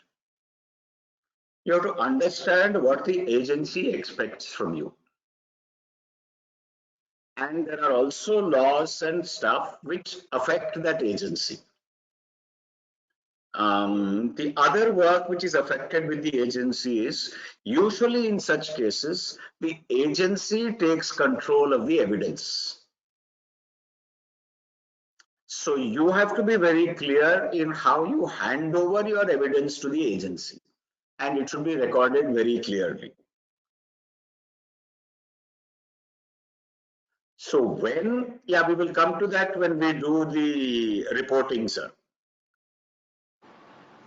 Speaker 2: You have to understand what the agency expects from you. And there are also laws and stuff which affect that agency. The other work which is affected with the agency is, usually in such cases, the agency takes control of the evidence. So you have to be very clear in how you hand over your evidence to the agency, and it should be recorded very clearly. So when, yeah, we will come to that when we do the reporting, sir.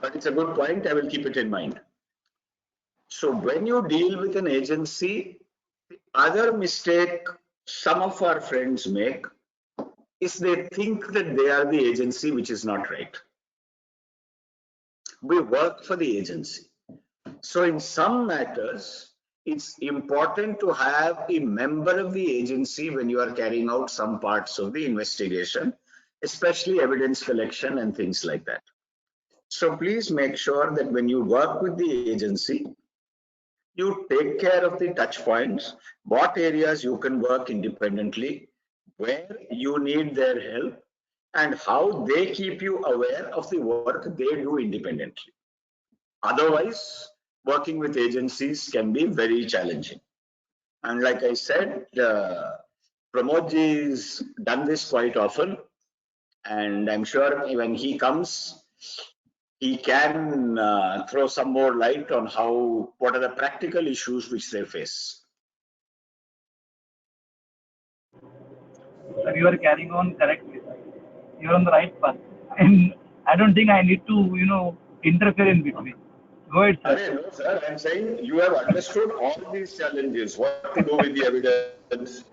Speaker 2: But it's a good point, I will keep it in mind. So when you deal with an agency, the other mistake some of our friends make is they think that they are the agency, which is not right. We work for the agency. So in some matters, it's important to have a member of the agency when you are carrying out some parts of the investigation, especially evidence collection and things like that. So please make sure that when you work with the agency, you take care of the touch points, what areas you can work independently, where you need their help, and how they keep you aware of the work they do independently. Otherwise, working with agencies can be very challenging. And like I said, Pramodji has done this quite often, and I'm sure when he comes, he can throw some more light on what are the practical issues which they face.
Speaker 4: Sir, you are carrying on correctly. You are on the right path, and I don't think I need to, interfere in between. Go ahead, sir.
Speaker 2: No, sir. I'm saying you have understood all these challenges. What to do with the evidence,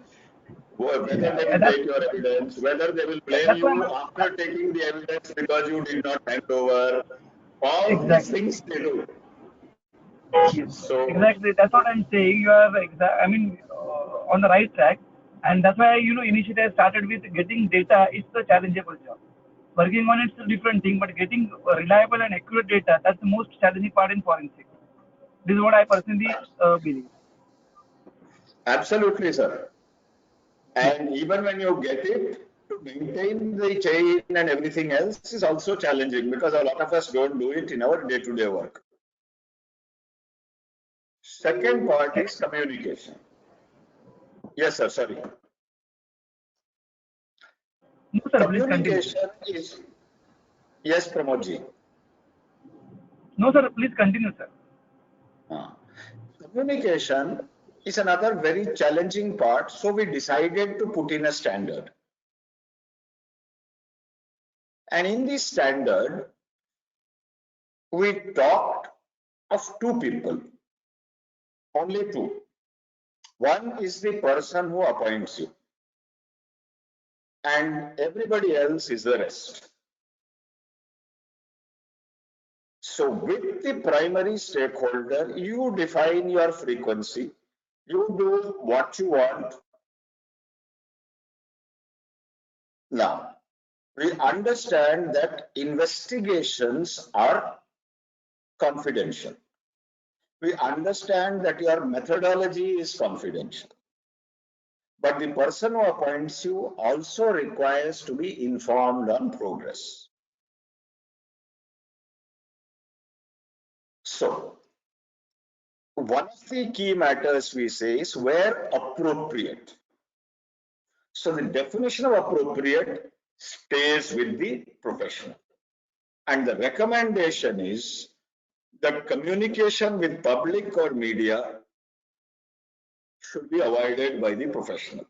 Speaker 2: whether they will take your evidence, whether they will blame you after taking the evidence because you did not hand over. All these things they do.
Speaker 4: Yes, so exactly, that's what I'm saying. You are on the right track, and that's why initially I started with getting data. It's the challengeable job. Working on it's a different thing, but getting reliable and accurate data, that's the most challenging part in forensics. This is what I personally believe.
Speaker 2: Absolutely, sir. And even when you get it, to maintain the chain and everything else is also challenging because a lot of us don't do it in our day-to-day work. Second part is communication. Yes, sir, sorry.
Speaker 4: No, sir,
Speaker 2: communication is, yes, Pramodji.
Speaker 4: No, sir, please continue, sir.
Speaker 2: Communication is another very challenging part, so we decided to put in a standard. And in this standard, we talked of two people, only two. One is the person who appoints you, and everybody else is the rest. So with the primary stakeholder, you define your frequency, you do what you want. Now, we understand that investigations are confidential. We understand that your methodology is confidential. But the person who appoints you also requires to be informed on progress. So, one of the key matters we say is where appropriate. So the definition of appropriate stays with the professional. And the recommendation is that communication with public or media should be avoided by the professional.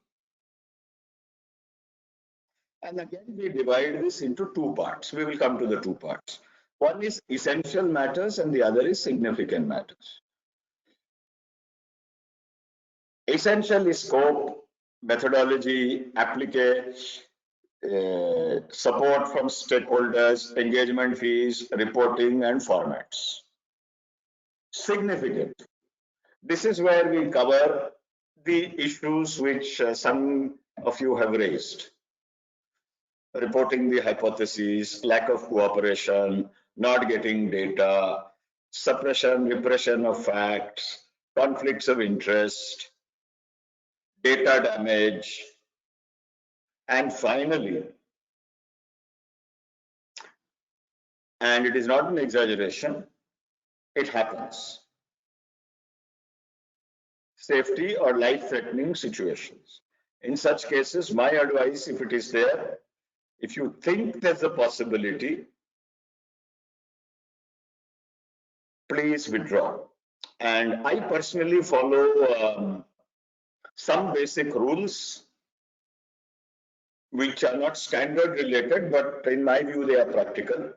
Speaker 2: And again, we divide this into two parts. We will come to the two parts. One is essential matters and the other is significant matters. Essential is scope, methodology, application, support from stakeholders, engagement fees, reporting, and formats. Significant. This is where we cover the issues which some of you have raised. Reporting the hypotheses, lack of cooperation, not getting data, suppression, repression of facts, conflicts of interest, data damage, and finally, and it is not an exaggeration, it happens, safety or life-threatening situations. In such cases, my advice, if it is there, if you think there's a possibility, please withdraw. And I personally follow some basic rules which are not standard related, but in my view, they are practical.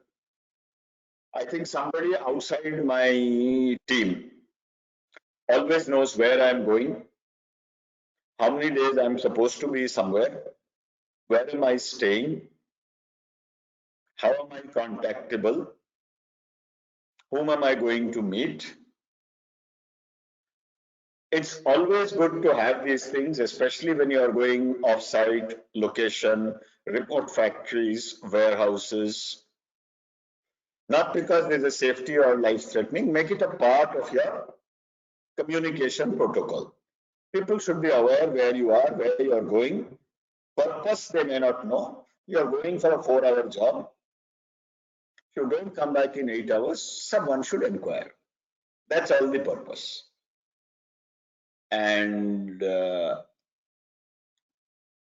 Speaker 2: I think somebody outside my team always knows where I'm going, how many days I'm supposed to be somewhere, where am I staying, how am I contactable, whom am I going to meet. It's always good to have these things, especially when you are going off-site, location, remote factories, warehouses. Not because there's a safety or life-threatening, make it a part of your communication protocol. People should be aware where you are, where you are going. Purpose they may not know. You are going for a 4-hour job. If you don't come back in 8 hours, someone should inquire. That's all the purpose. And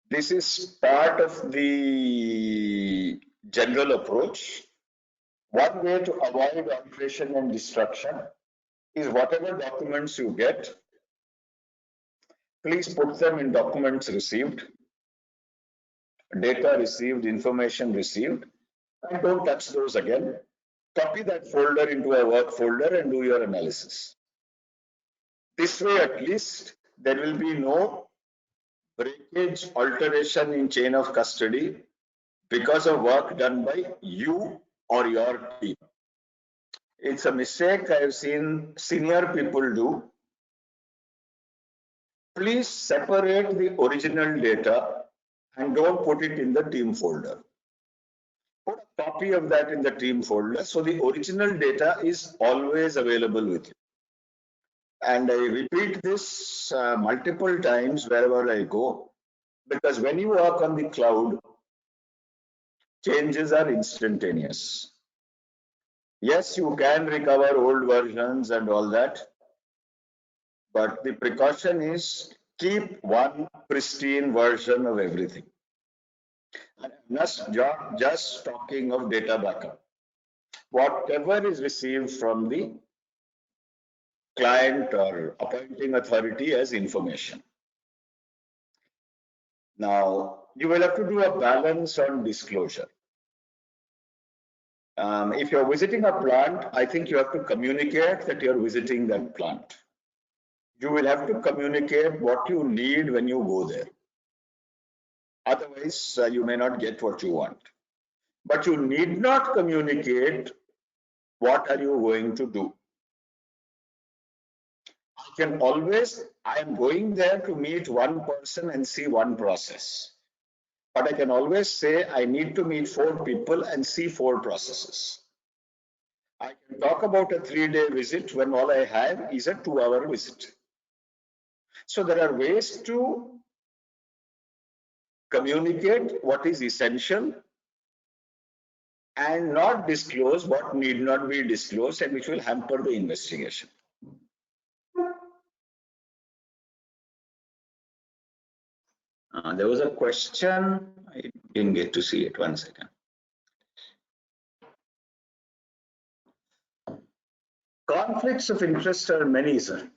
Speaker 2: this is part of the general approach. One way to avoid alteration and destruction is whatever documents you get, please put them in documents received, data received, information received, and don't touch those again. Copy that folder into a work folder and do your analysis. This way, at least, there will be no breakage, alteration in chain of custody because of work done by you or your team. It's a mistake I have seen senior people do. Please separate the original data and don't put it in the team folder. Put copy of that in the team folder. So the original data is always available with you. And I repeat this multiple times wherever I go, because when you work on the cloud, changes are instantaneous. Yes, you can recover old versions and all that, but the precaution is keep one pristine version of everything. And just talking of data backup. Whatever is received from the client or appointing authority as information. Now, you will have to do a balance on disclosure. If you're visiting a plant, I think you have to communicate that you're visiting that plant. You will have to communicate what you need when you go there. Otherwise, you may not get what you want. But you need not communicate what are you going to do. I am going there to meet one person and see one process. But I can always say I need to meet 4 people and see 4 processes. I can talk about a 3-day visit when all I have is a 2-hour visit. So there are ways to communicate what is essential and not disclose what need not be disclosed and which will hamper the investigation. There was a question. I didn't get to see it. 1 second. Conflicts of interest are many, sir.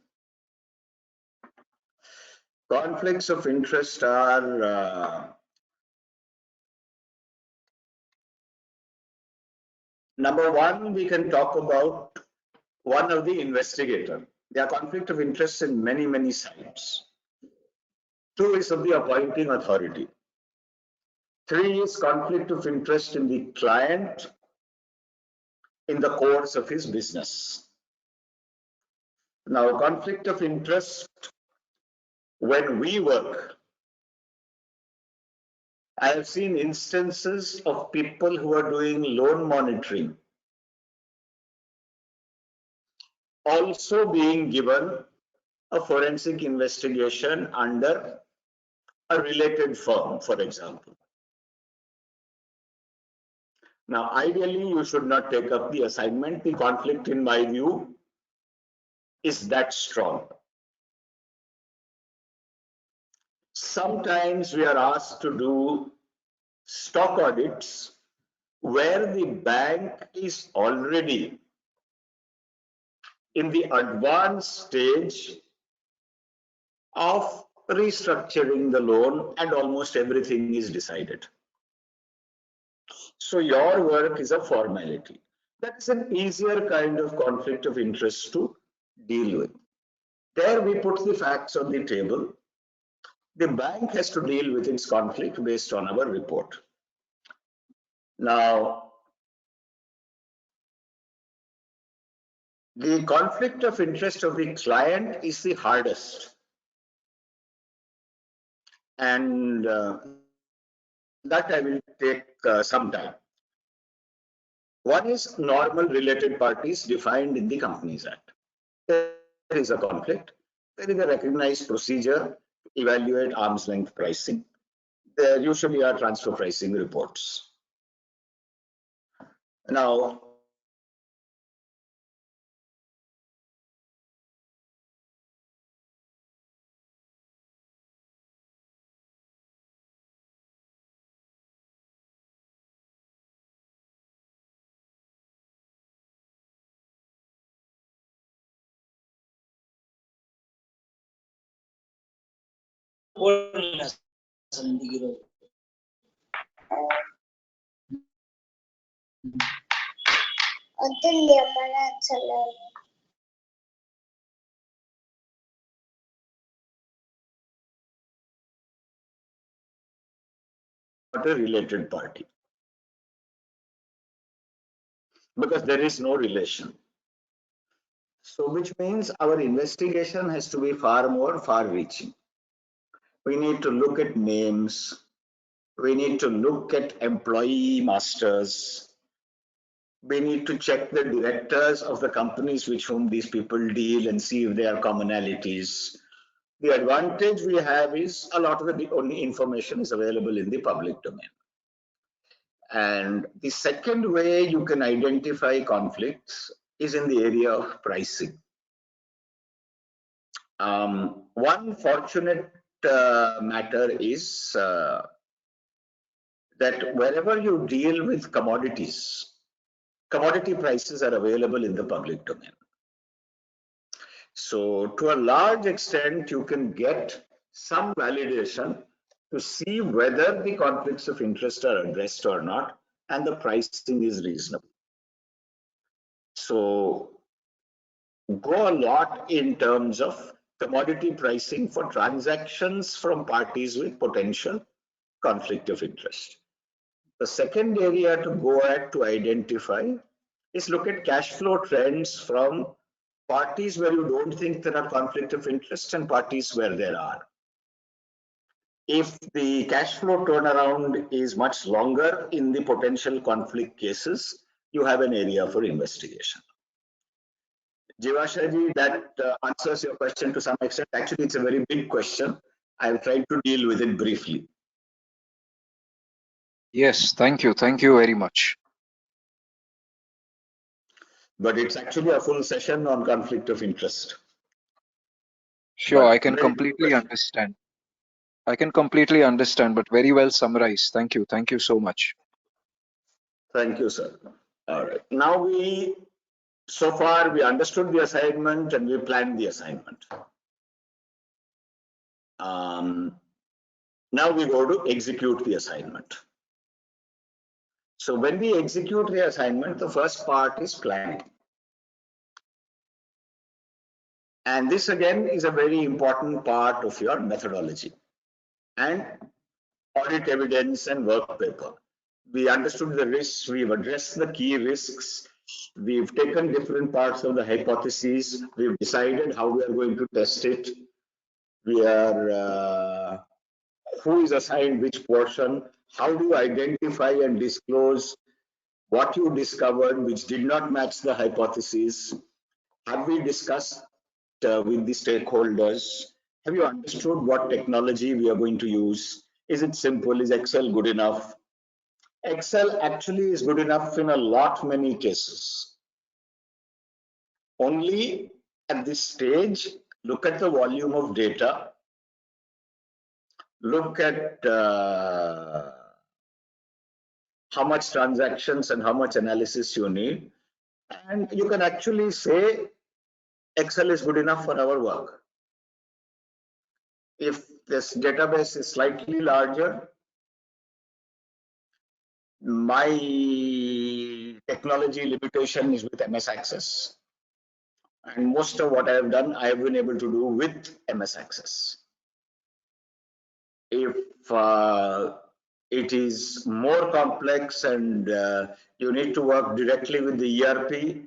Speaker 2: Conflicts of interest are number one, we can talk about one of the investigator. There are conflict of interest in many, many sides. 2 is of the appointing authority. 3 is conflict of interest in the client in the course of his business. Now, conflict of interest when we work. I have seen instances of people who are doing loan monitoring also being given a forensic investigation under a related firm, for example. Now, ideally, you should not take up the assignment. The conflict, in my view, is that strong. Sometimes we are asked to do stock audits where the bank is already in the advanced stage of restructuring the loan and almost everything is decided. So your work is a formality. That is an easier kind of conflict of interest to deal with. There we put the facts on the table. The bank has to deal with its conflict based on our report. Now, the conflict of interest of the client is the hardest. And that I will take some time. One is normal related parties defined in the Companies Act. There is a conflict. There is a recognized procedure to evaluate arm's length pricing. There usually are transfer pricing reports. Now, not a related party because there is no relation. So which means our investigation has to be far more far-reaching. We need to look at names. We need to look at employee masters. We need to check the directors of the companies with whom these people deal and see if there are commonalities. The advantage we have is a lot of the only information is available in the public domain. And the second way you can identify conflicts is in the area of pricing. One fortunate matter is that wherever you deal with commodities, commodity prices are available in the public domain. So to a large extent, you can get some validation to see whether the conflicts of interest are addressed or not, and the pricing is reasonable. So go a lot in terms of commodity pricing for transactions from parties with potential conflict of interest. The second area to go at to identify is look at cash flow trends from parties where you don't think there are conflict of interest and parties where there are. If the cash flow turnaround is much longer in the potential conflict cases, you have an area for investigation. Jivashaji, that answers your question to some extent. Actually, it's a very big question. I've tried to deal with it briefly.
Speaker 9: Yes, thank you. Thank you very much.
Speaker 2: But it's actually a full session on conflict of interest.
Speaker 9: Sure,
Speaker 2: But
Speaker 9: I can completely understand. I can completely understand, but very well summarized. Thank you. Thank you so much.
Speaker 2: Thank you, sir. All right. Now so far we understood the assignment and we planned the assignment. Now we go to execute the assignment. So when we execute the assignment, the first part is planning. And this again is a very important part of your methodology and audit evidence and work paper. We understood the risks, we've addressed the key risks, we've taken different parts of the hypotheses, we've decided how we are going to test it, we are who is assigned which portion, how do you identify and disclose what you discovered which did not match the hypothesis, have we discussed with the stakeholders, have you understood what technology we are going to use, is it simple, is Excel good enough? Excel actually is good enough in a lot many cases. Only at this stage, look at the volume of data, look at how much transactions and how much analysis you need, and you can actually say Excel is good enough for our work. If this database is slightly larger, my technology limitation is with MS Access, and most of what I have done, I have been able to do with MS Access. If it is more complex and you need to work directly with the ERP,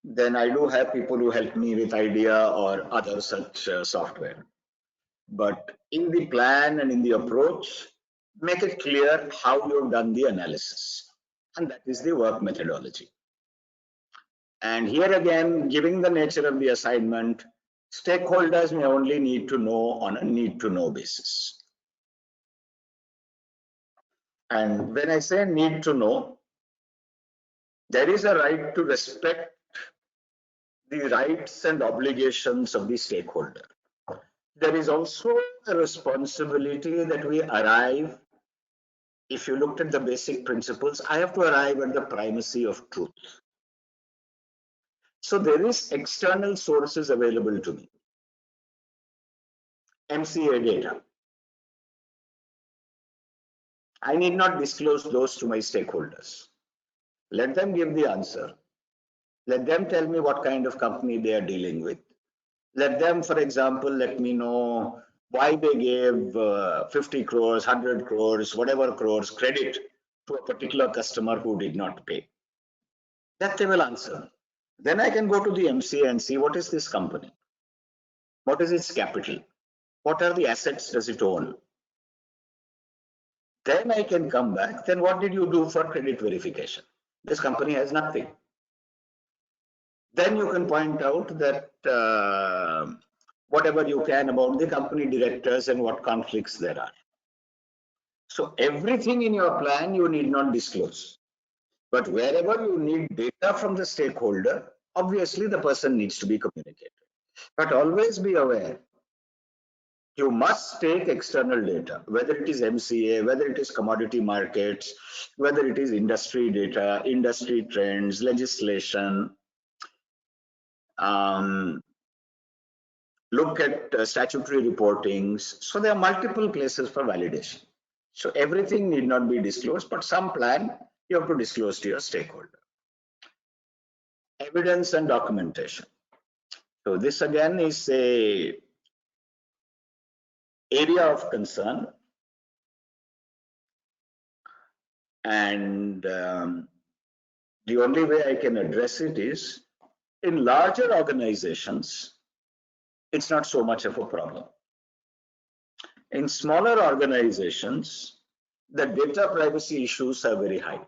Speaker 2: then I do have people who help me with IDEA or other such software. But in the plan and in the approach, make it clear how you've done the analysis. And that is the work methodology. And here again, given the nature of the assignment, stakeholders may only need to know on a need-to-know basis. And when I say need to know, there is a right to respect the rights and obligations of the stakeholder. There is also a responsibility that we arrive, if you looked at the basic principles, I have to arrive at the primacy of truth. So there is external sources available to me. MCA data. I need not disclose those to my stakeholders. Let them give the answer. Let them tell me what kind of company they are dealing with. Let them, for example, let me know why they gave 50 crores, 100 crores, whatever crores credit to a particular customer who did not pay. That they will answer. Then I can go to the MCA and see what is this company? What is its capital? What are the assets does it own? Then I can come back. Then what did you do for credit verification? This company has nothing. Then you can point out that whatever you can about the company directors and what conflicts there are. So everything in your plan you need not disclose. But wherever you need data from the stakeholder, obviously the person needs to be communicated. But always be aware, you must take external data, whether it is MCA, whether it is commodity markets, whether it is industry data, industry trends, legislation. Look at statutory reportings. So there are multiple places for validation. So everything need not be disclosed, but some plan you have to disclose to your stakeholder. Evidence and documentation. So this again is a area of concern, and the only way I can address it is in larger organizations, it's not so much of a problem. In smaller organizations, the data privacy issues are very high.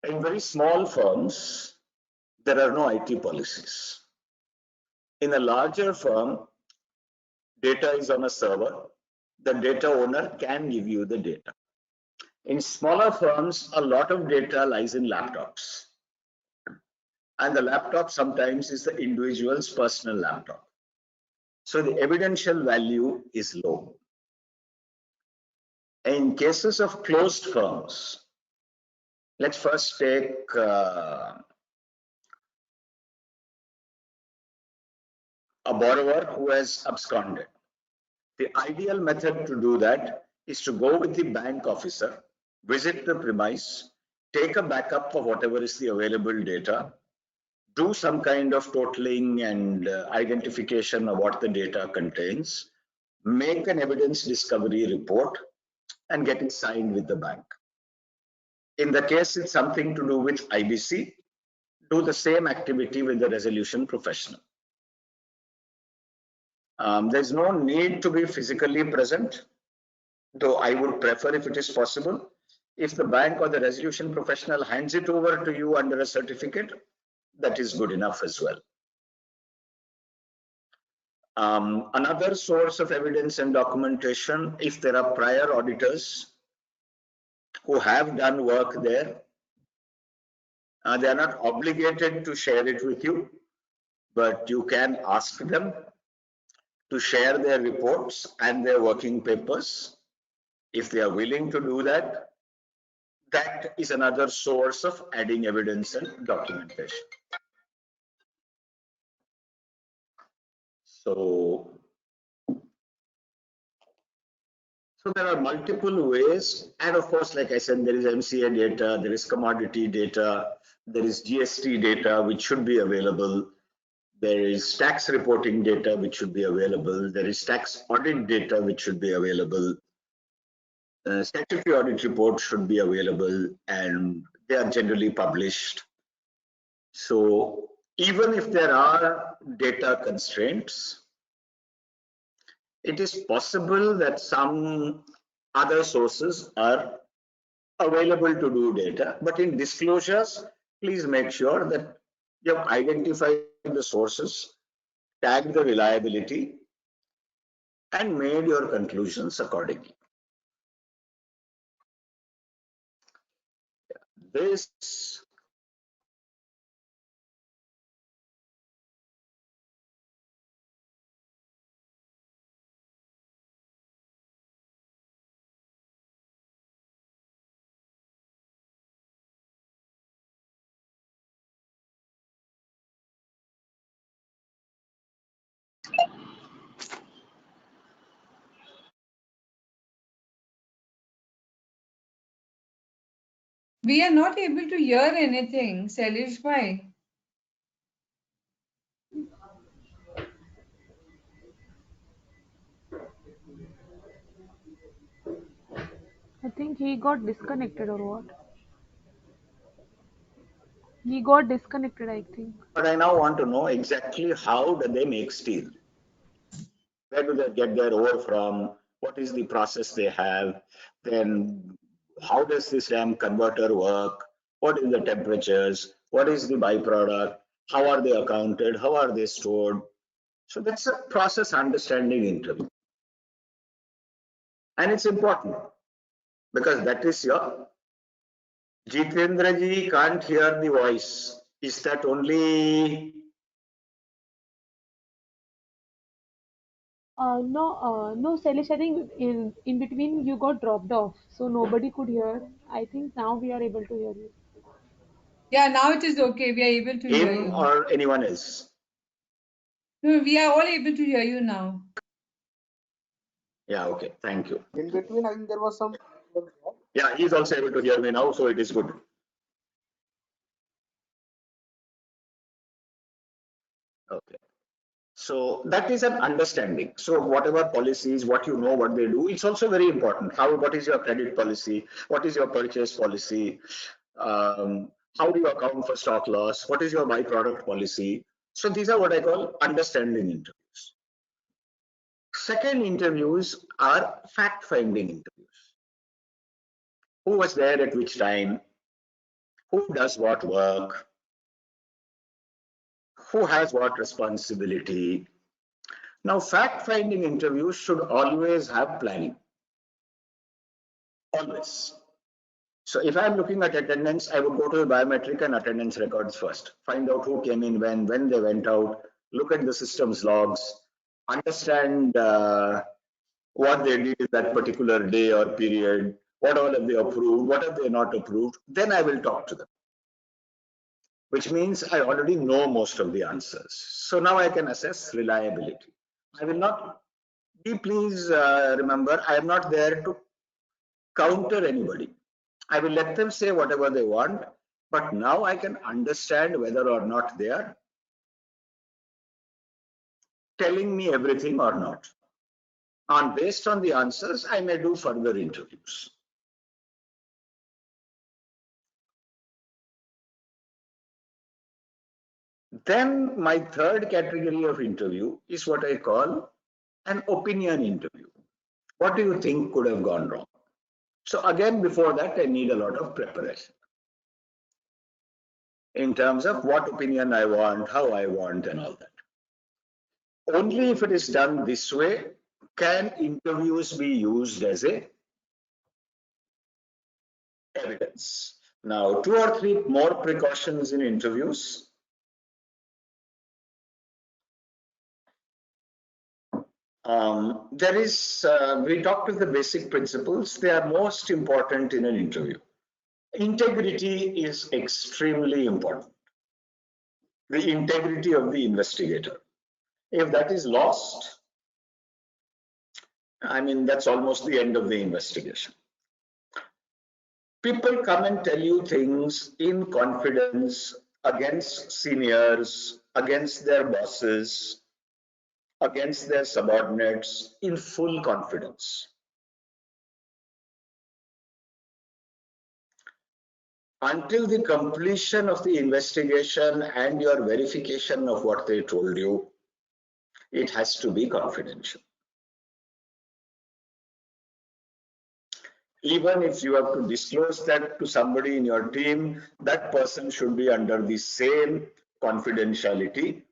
Speaker 2: In very small firms, there are no IT policies. In a larger firm, data is on a server. The data owner can give you the data. In smaller firms, a lot of data lies in laptops. And the laptop sometimes is the individual's personal laptop. So the evidential value is low. In cases of closed firms, let's first take a borrower who has absconded. The ideal method to do that is to go with the bank officer, visit the premise, take a backup of whatever is the available data, do some kind of totaling and identification of what the data contains, make an evidence discovery report, and get it signed with the bank. In the case it's something to do with IBC, do the same activity with the resolution professional. There's no need to be physically present, though I would prefer, if it is possible, if the bank or the resolution professional hands it over to you under a certificate, that is good enough as well. Another source of evidence and documentation, if there are prior auditors who have done work there, they are not obligated to share it with you, but you can ask them to share their reports and their working papers. If they are willing to do that, that is another source of adding evidence and documentation. So there are multiple ways, and of course, like I said, there is MCA data, there is commodity data, there is GST data which should be available, there is tax reporting data which should be available, there is tax audit data which should be available, statutory audit reports should be available, and they are generally published. So even if there are data constraints, it is possible that some other sources are available to do data, but in disclosures, please make sure that you have identified the sources, tagged the reliability, and made your conclusions accordingly. This
Speaker 3: We are not able to hear anything, Sailesh bhai.
Speaker 6: I think he got disconnected or what? He got disconnected, I think.
Speaker 2: But I now want to know exactly how do they make steel? Where do they get their ore from? What is the process they have? Then how does this RAM converter work? What is the temperatures? What is the byproduct? How are they accounted? How are they stored? So that's a process understanding interview. And it's important because that is your Jitendra ji can't hear the voice. Is that only?
Speaker 6: No, Sailesh, I think in between you got dropped off, so nobody could hear. I think now we are able to hear you.
Speaker 3: Yeah, now it is okay. We are able to hear
Speaker 2: Him
Speaker 3: you.
Speaker 2: or anyone else?
Speaker 3: No, we are all able to hear you now.
Speaker 2: Yeah, okay. Thank you.
Speaker 8: In between, I think there was some.
Speaker 2: Yeah, he's also able to hear me now, so it is good. Okay. So that is an understanding. So whatever policies, what you know, what they do, it's also very important. What is your credit policy? What is your purchase policy? How do you account for stock loss? What is your byproduct policy? So these are what I call understanding interviews. Second interviews are fact-finding interviews. Who was there at which time? Who does what work? Who has what responsibility? Now, fact-finding interviews should always have planning. Always. So if I'm looking at attendance, I would go to the biometric and attendance records first. Find out who came in when they went out, look at the system's logs, understand what they did that particular day or period, what all have they approved, what have they not approved. Then I will talk to them, which means I already know most of the answers. So now I can assess reliability. I will not please remember, I am not there to counter anybody. I will let them say whatever they want, but now I can understand whether or not they are telling me everything or not. And based on the answers, I may do further interviews. Then my third category of interview is what I call an opinion interview. What do you think could have gone wrong? So again, before that, I need a lot of preparation in terms of what opinion I want, how I want, and all that. Only if it is done this way can interviews be used as a evidence. Now, 2 or 3 more precautions in interviews. We talked of the basic principles. They are most important in an interview. Integrity is extremely important. The integrity of the investigator. If that is lost, I mean, that's almost the end of the investigation. People come and tell you things in confidence against seniors, against their bosses, against their subordinates, in full confidence. Until the completion of the investigation and your verification of what they told you, it has to be confidential. Even if you have to disclose that to somebody in your team, that person should be under the same confidentiality.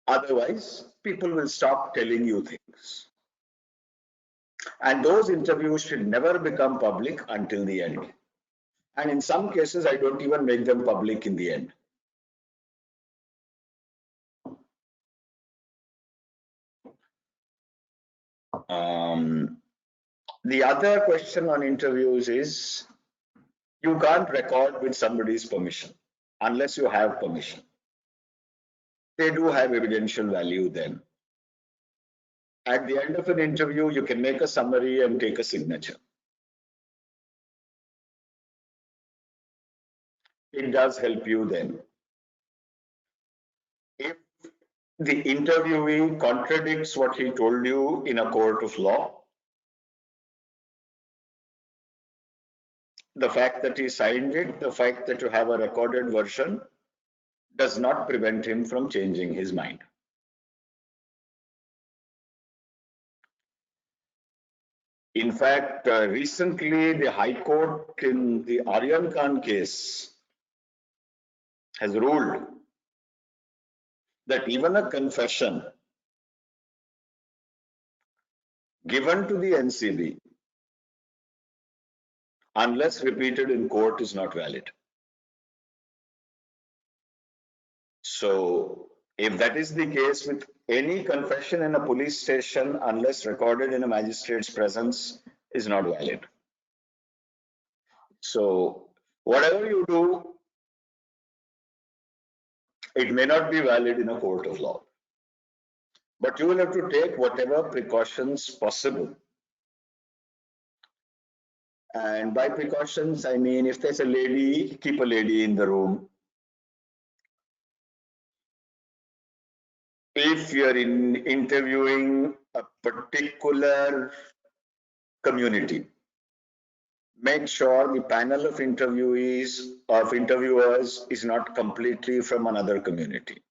Speaker 2: Otherwise, people will stop telling you things. And those interviews should never become public until the end. And in some cases, I don't even make them public in the end. The other question on interviews is, you can't record with somebody's permission unless you have permission. They do have evidential value then. At the end of an interview, you can make a summary and take a signature. It does help you then. If the interviewee contradicts what he told you in a court of law, the fact that he signed it, the fact that you have a recorded version, does not prevent him from changing his mind. In fact, recently the High Court in the Aryan Khan case has ruled that even a confession given to the NCB, unless repeated in court, is not valid. So, if that is the case with any confession in a police station, unless recorded in a magistrate's presence, is not valid. So, whatever you do, it may not be valid in a court of law. But you will have to take whatever precautions possible. And by precautions, I mean, if there's a lady, keep a lady in the room. If you're interviewing a particular community, make sure the panel of interviewers is not completely from another community.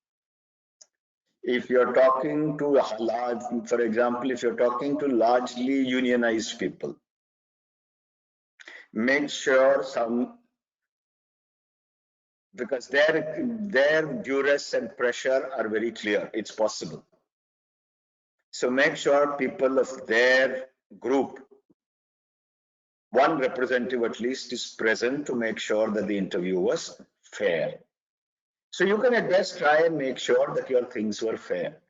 Speaker 2: If you're talking to for example, if you're talking to largely unionized people, make sure because their duress and pressure are very clear. It's possible. So make sure people of their group, one representative at least, is present to make sure that the interview was fair. So you can at best try and make sure that your things were fair.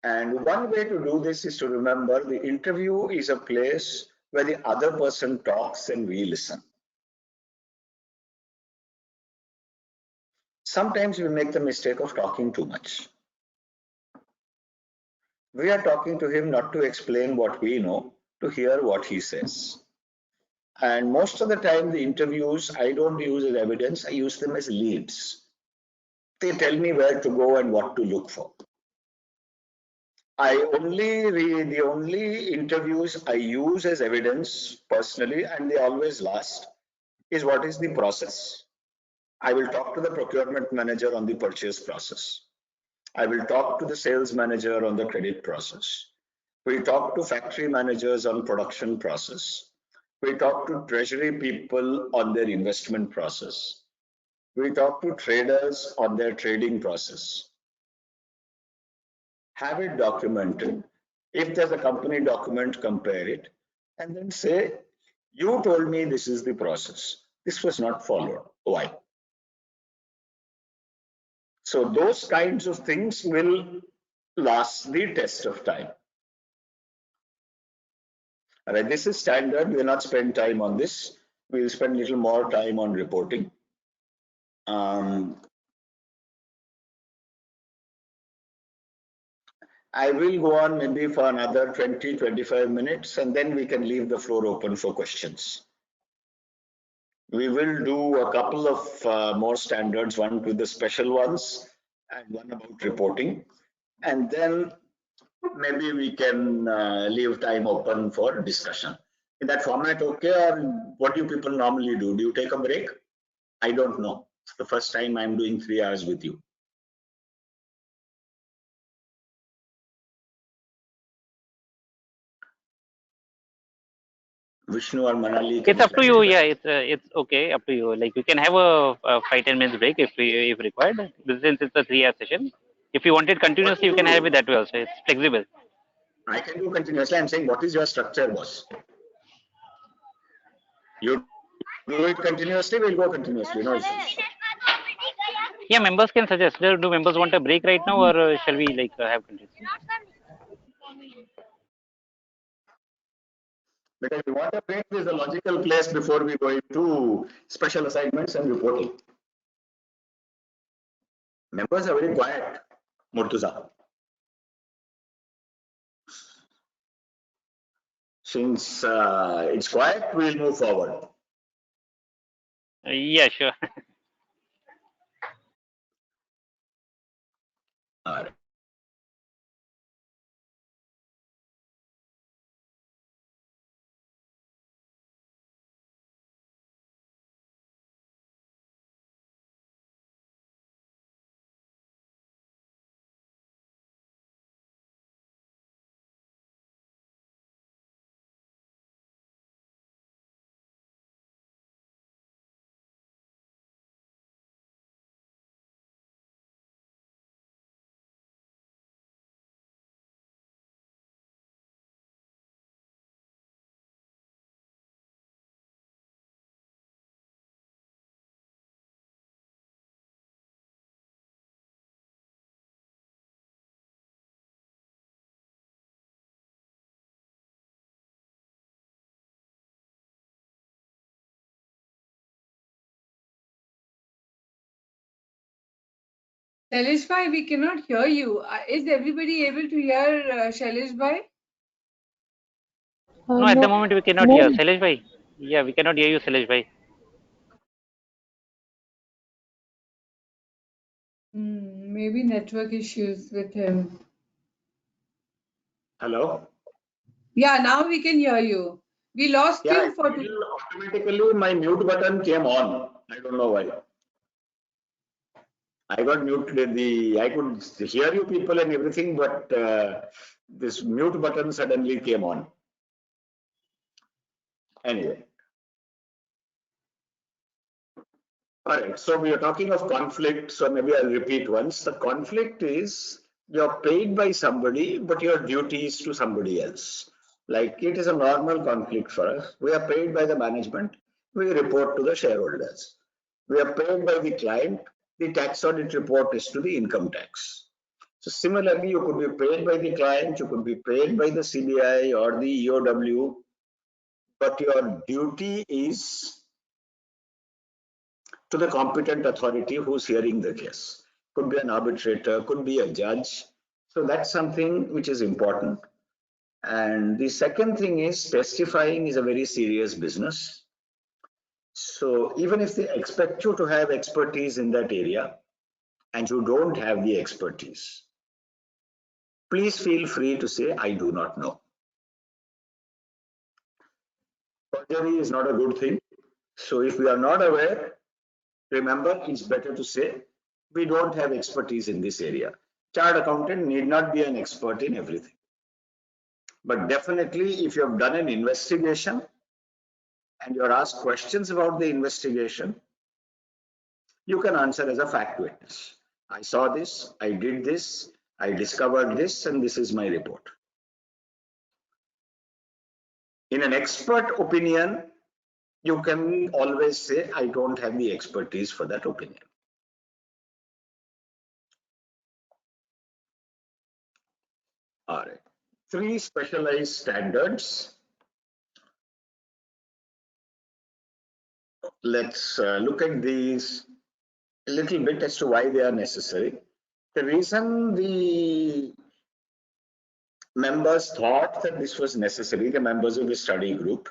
Speaker 2: And one way to do this is to remember the interview is a place where the other person talks and we listen. Sometimes we make the mistake of talking too much. We are talking to him not to explain what we know, to hear what he says. And most of the time, the interviews, I don't use as evidence, I use them as leads. They tell me where to go and what to look for. The only interviews I use as evidence personally, and they always last, is what is the process. I will talk to the procurement manager on the purchase process. I will talk to the sales manager on the credit process. We talk to factory managers on production process. We talk to treasury people on their investment process. We talk to traders on their trading process. Have it documented. If there's a company document, compare it, and then say, you told me this is the process. This was not followed. Why? So those kinds of things will last the test of time. All right, this is standard. We will not spend time on this. We will spend a little more time on reporting. I will go on maybe for another 20-25 minutes, and then we can leave the floor open for questions. We will do a couple of more standards, one with the special ones and one about reporting. And then maybe we can leave time open for discussion. In that format, okay? Or what do people normally do? Do you take a break? I don't know. It's the first time I'm doing 3 hours with you. Vishnu or Manali?
Speaker 10: It's up to you. Yeah, it's okay. Up to you. Like we can have a 5-10 minutes break if required. Since it's a 3-hour session. If you want it continuously, you can have it that way also. It's flexible.
Speaker 2: I can do continuously. I'm saying, what is your structure, boss? You do it continuously, we'll go continuously. No issues.
Speaker 10: Yeah, members can suggest. Do members want a break right now, or shall we have continuously?
Speaker 2: Because we want a break is a logical place before we go into special assignments and reporting. Members are very quiet, Murtuza. Since it's quiet, we'll move forward.
Speaker 10: Yeah, sure.
Speaker 2: All right.
Speaker 3: Sailesh bhai, we cannot hear you. Is everybody able to hear Sailesh bhai?
Speaker 10: No, at the
Speaker 6: No,
Speaker 10: moment we cannot
Speaker 6: no.
Speaker 10: hear. Sailesh bhai. Yeah, we cannot hear you, Sailesh bhai.
Speaker 3: Maybe network issues with him.
Speaker 2: Hello?
Speaker 3: Yeah, now we can hear you. We lost
Speaker 2: Yeah,
Speaker 3: you for
Speaker 2: automatically my mute button came on. I don't know why. I got muted. I could hear you people and everything, but this mute button suddenly came on. Anyway. All right, so we are talking of conflict, so maybe I'll repeat once. The conflict is you're paid by somebody, but your duty is to somebody else. Like it is a normal conflict for us. We are paid by the management, we report to the shareholders. We are paid by the client, the tax audit report is to the income tax. So similarly, you could be paid by the client, you could be paid by the CBI or the EOW, but your duty is to the competent authority who's hearing the case. Could be an arbitrator, could be a judge. So that's something which is important. And the second thing is testifying is a very serious business. So even if they expect you to have expertise in that area and you don't have the expertise, please feel free to say, I do not know. Perjury is not a good thing. So if we are not aware, remember, it's better to say, we don't have expertise in this area. Chartered accountant need not be an expert in everything. But definitely, if you have done an investigation and you're asked questions about the investigation, you can answer as a fact witness. I saw this, I did this, I discovered this, and this is my report. In an expert opinion, you can always say, I don't have the expertise for that opinion. All right. 3 specialized standards. Let's look at these a little bit as to why they are necessary. The reason the members thought that this was necessary, the members of the study group,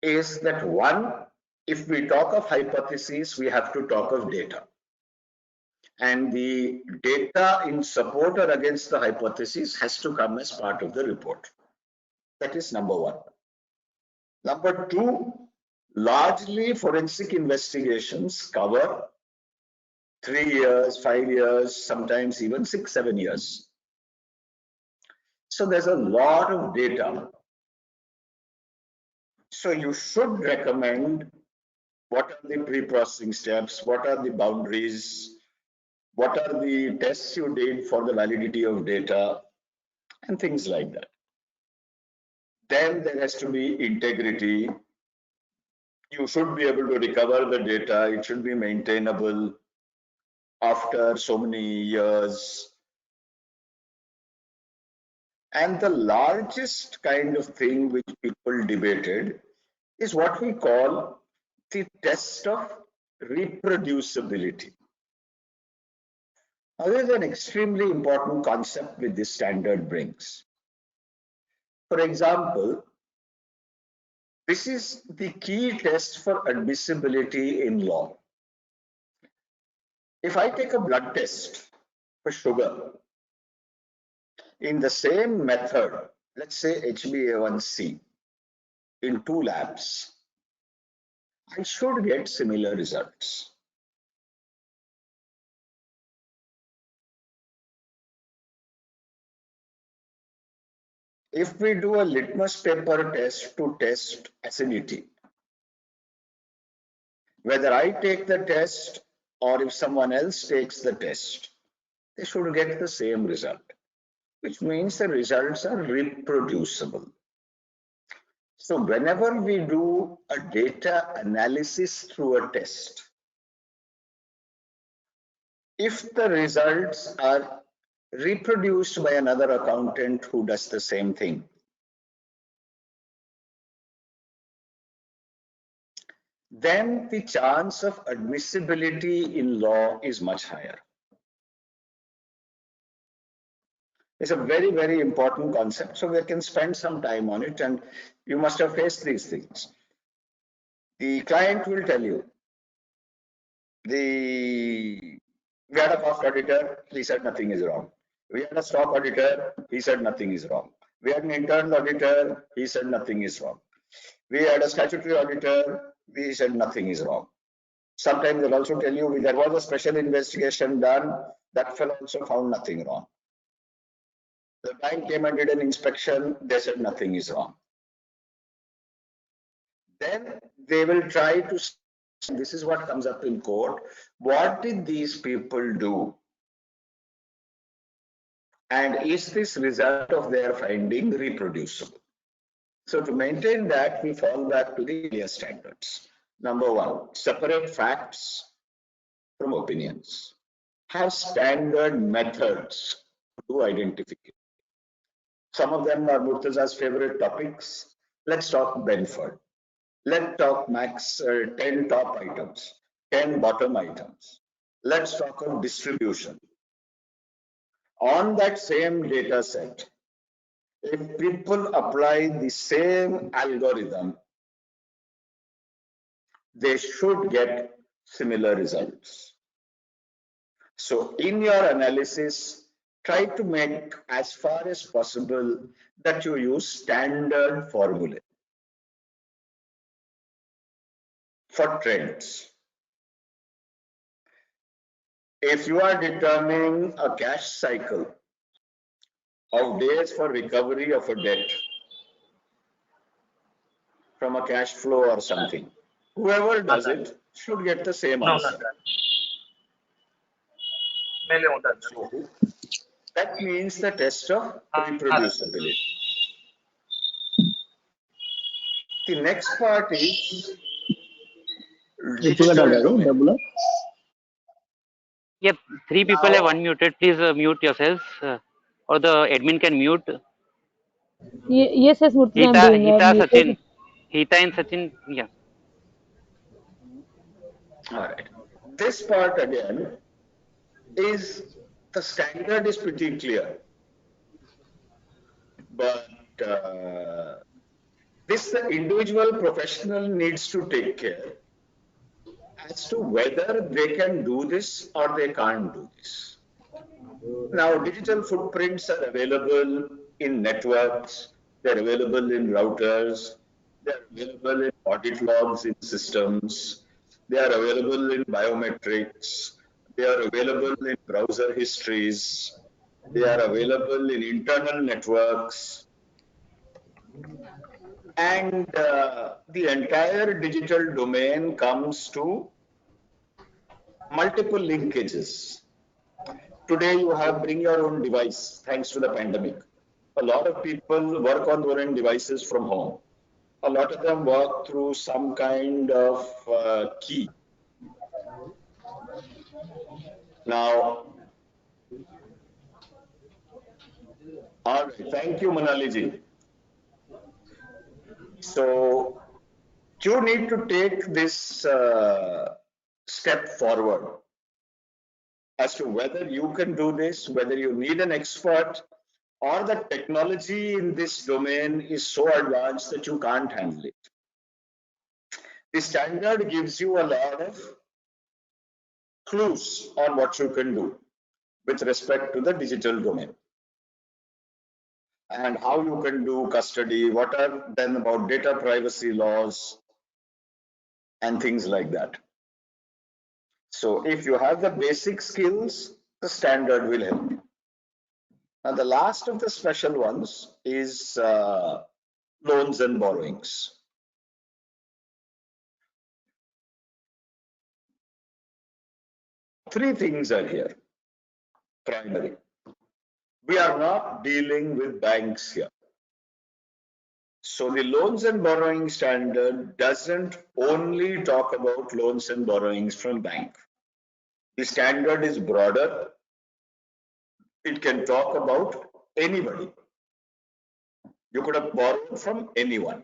Speaker 2: is that one, if we talk of hypotheses, we have to talk of data. And the data in support or against the hypothesis has to come as part of the report. That is number one. Number two, largely forensic investigations cover 3 years, 5 years, sometimes even 6, 7 years. So there's a lot of data. So you should recommend what are the pre-processing steps, what are the boundaries, what are the tests you did for the validity of data, and things like that. Then there has to be integrity. You should be able to recover the data. It should be maintainable after so many years. And the largest kind of thing which people debated is what we call the test of reproducibility. Now, there is an extremely important concept which this standard brings. For example, this is the key test for admissibility in law. If I take a blood test for sugar in the same method, let's say HbA1c, in 2 labs, I should get similar results. If we do a litmus paper test to test acidity, whether I take the test or if someone else takes the test, they should get the same result, which means the results are reproducible. So whenever we do a data analysis through a test, if the results are reproduced by another accountant who does the same thing, then the chance of admissibility in law is much higher. It's a very, very important concept, so we can spend some time on it, and you must have faced these things. The client will tell you, we had a cost auditor, he said nothing is wrong. We had a stock auditor, he said nothing is wrong. We had an internal auditor, he said nothing is wrong. We had a statutory auditor, he said nothing is wrong. Sometimes they'll also tell you there was a special investigation done, that fellow also found nothing wrong. The bank came and did an inspection, they said nothing is wrong. Then they will try to, this is what comes up in court, what did these people do? And is this result of their finding reproducible? So to maintain that, we fall back to the earlier standards. Number one, separate facts from opinions. Have standard methods to do identification. Some of them are Murtaza's favorite topics. Let's talk Benford. Let's talk max 10 top items, 10 bottom items. Let's talk of distribution. On that same data set, if people apply the same algorithm, they should get similar results. So in your analysis, try to make as far as possible that you use standard formulae for trends. If you are determining a cash cycle of days for recovery of a debt from a cash flow or something, whoever does it should get the same answer. So that means the test of reproducibility. The next part is digital domain.
Speaker 10: Yep, 3 people have unmuted. Please mute yourselves, or the admin can mute.
Speaker 6: Yes, Murtaza, I'm doing.
Speaker 10: Sachin, Hita and Sachin, yeah.
Speaker 2: All right. This part again is the standard is pretty clear, but this the individual professional needs to take care as to whether they can do this or they can't do this. Now, digital footprints are available in networks, they're available in routers, they're available in audit logs in systems, they are available in biometrics, they are available in browser histories, they are available in internal networks, and the entire digital domain comes to multiple linkages. Today you have bring your own device thanks to the pandemic. A lot of people work on their own devices from home. A lot of them work through some kind of key. Now, all right, thank you, Manaliji. So you need to take this step forward as to whether you can do this, whether you need an expert, or the technology in this domain is so advanced that you can't handle it. The standard gives you a lot of clues on what you can do with respect to the digital domain and how you can do custody, what are then about data privacy laws and things like that. So if you have the basic skills, the standard will help you. Now the last of the special ones is loans and borrowings. Three things are here, primary. We are not dealing with banks here. So the loans and borrowing standard doesn't only talk about loans and borrowings from bank. The standard is broader. It can talk about anybody. You could have borrowed from anyone.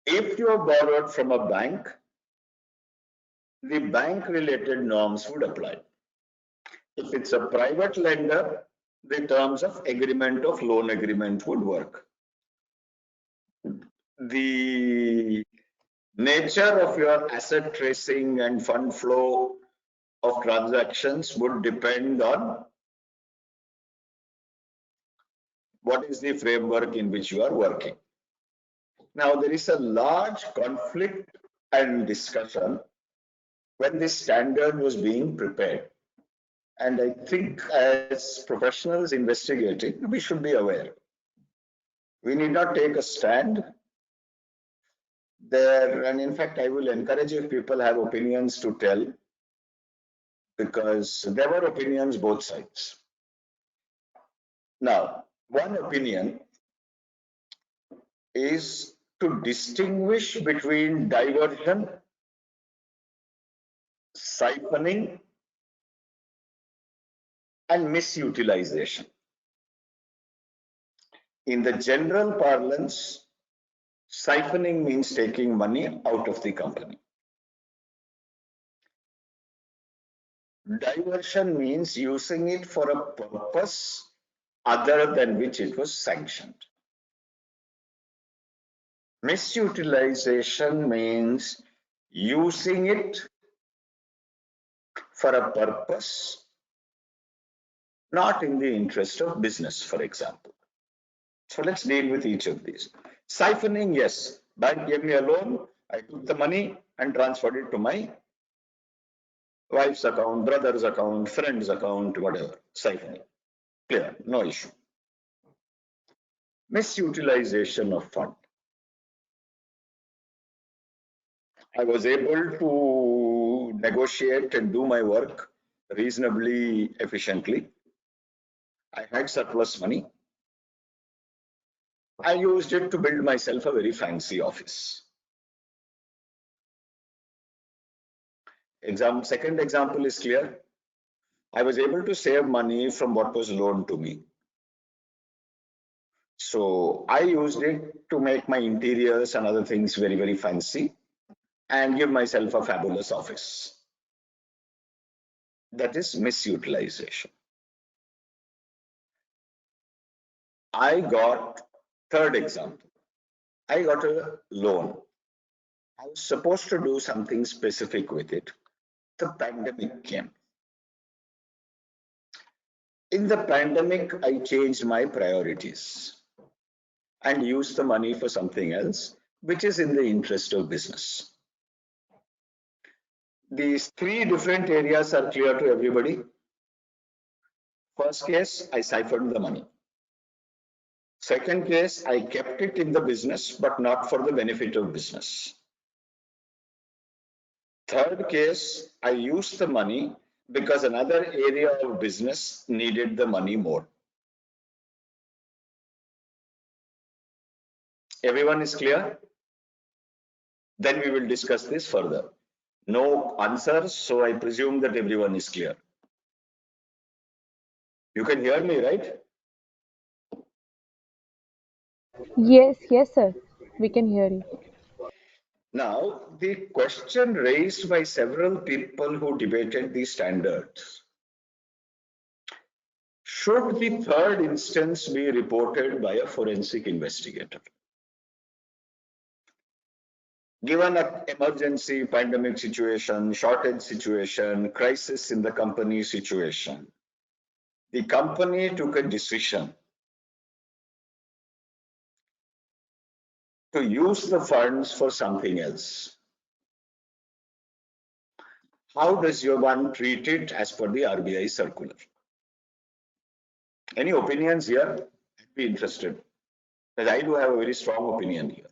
Speaker 2: If you have borrowed from a bank, the bank-related norms would apply. If it's a private lender, the terms of agreement of loan agreement would work. The nature of your asset tracing and fund flow of transactions would depend on what is the framework in which you are working. Now, there is a large conflict and discussion when this standard was being prepared. And I think as professionals investigating, we should be aware. We need not take a stand there. And in fact, I will encourage if people have opinions to tell, because there were opinions both sides. Now, one opinion is to distinguish between diversion, siphoning, and misutilization. In the general parlance, siphoning means taking money out of the company. Diversion means using it for a purpose other than which it was sanctioned. Misutilization means using it for a purpose not in the interest of business, for example. So let's deal with each of these. Siphoning, yes, bank gave me a loan, I took the money and transferred it to my wife's account, brother's account, friend's account, whatever, siphoning. Clear, no issue. Misutilization of fund. I was able to negotiate and do my work reasonably efficiently. I had surplus money. I used it to build myself a very fancy office. Second example is clear. I was able to save money from what was loaned to me. So I used it to make my interiors and other things very, very fancy and give myself a fabulous office. That is misutilization. Third example, I got a loan. I was supposed to do something specific with it. The pandemic came. In the pandemic, I changed my priorities and used the money for something else, which is in the interest of business. These three different areas are clear to everybody. First case, I siphoned the money. Second case, I kept it in the business, but not for the benefit of business. Third case, I used the money because another area of business needed the money more. Everyone is clear? Then we will discuss this further. No answers, so I presume that everyone is clear. You can hear me, right?
Speaker 6: Yes, sir. We can hear you.
Speaker 2: Now, the question raised by several people who debated the standards. Should the third instance be reported by a forensic investigator? Given an emergency, pandemic situation, shortage situation, crisis in the company situation, the company took a decision to use the funds for something else. How does your one treat it as per the RBI circular? Any opinions here? I'd be interested, because I do have a very strong opinion here.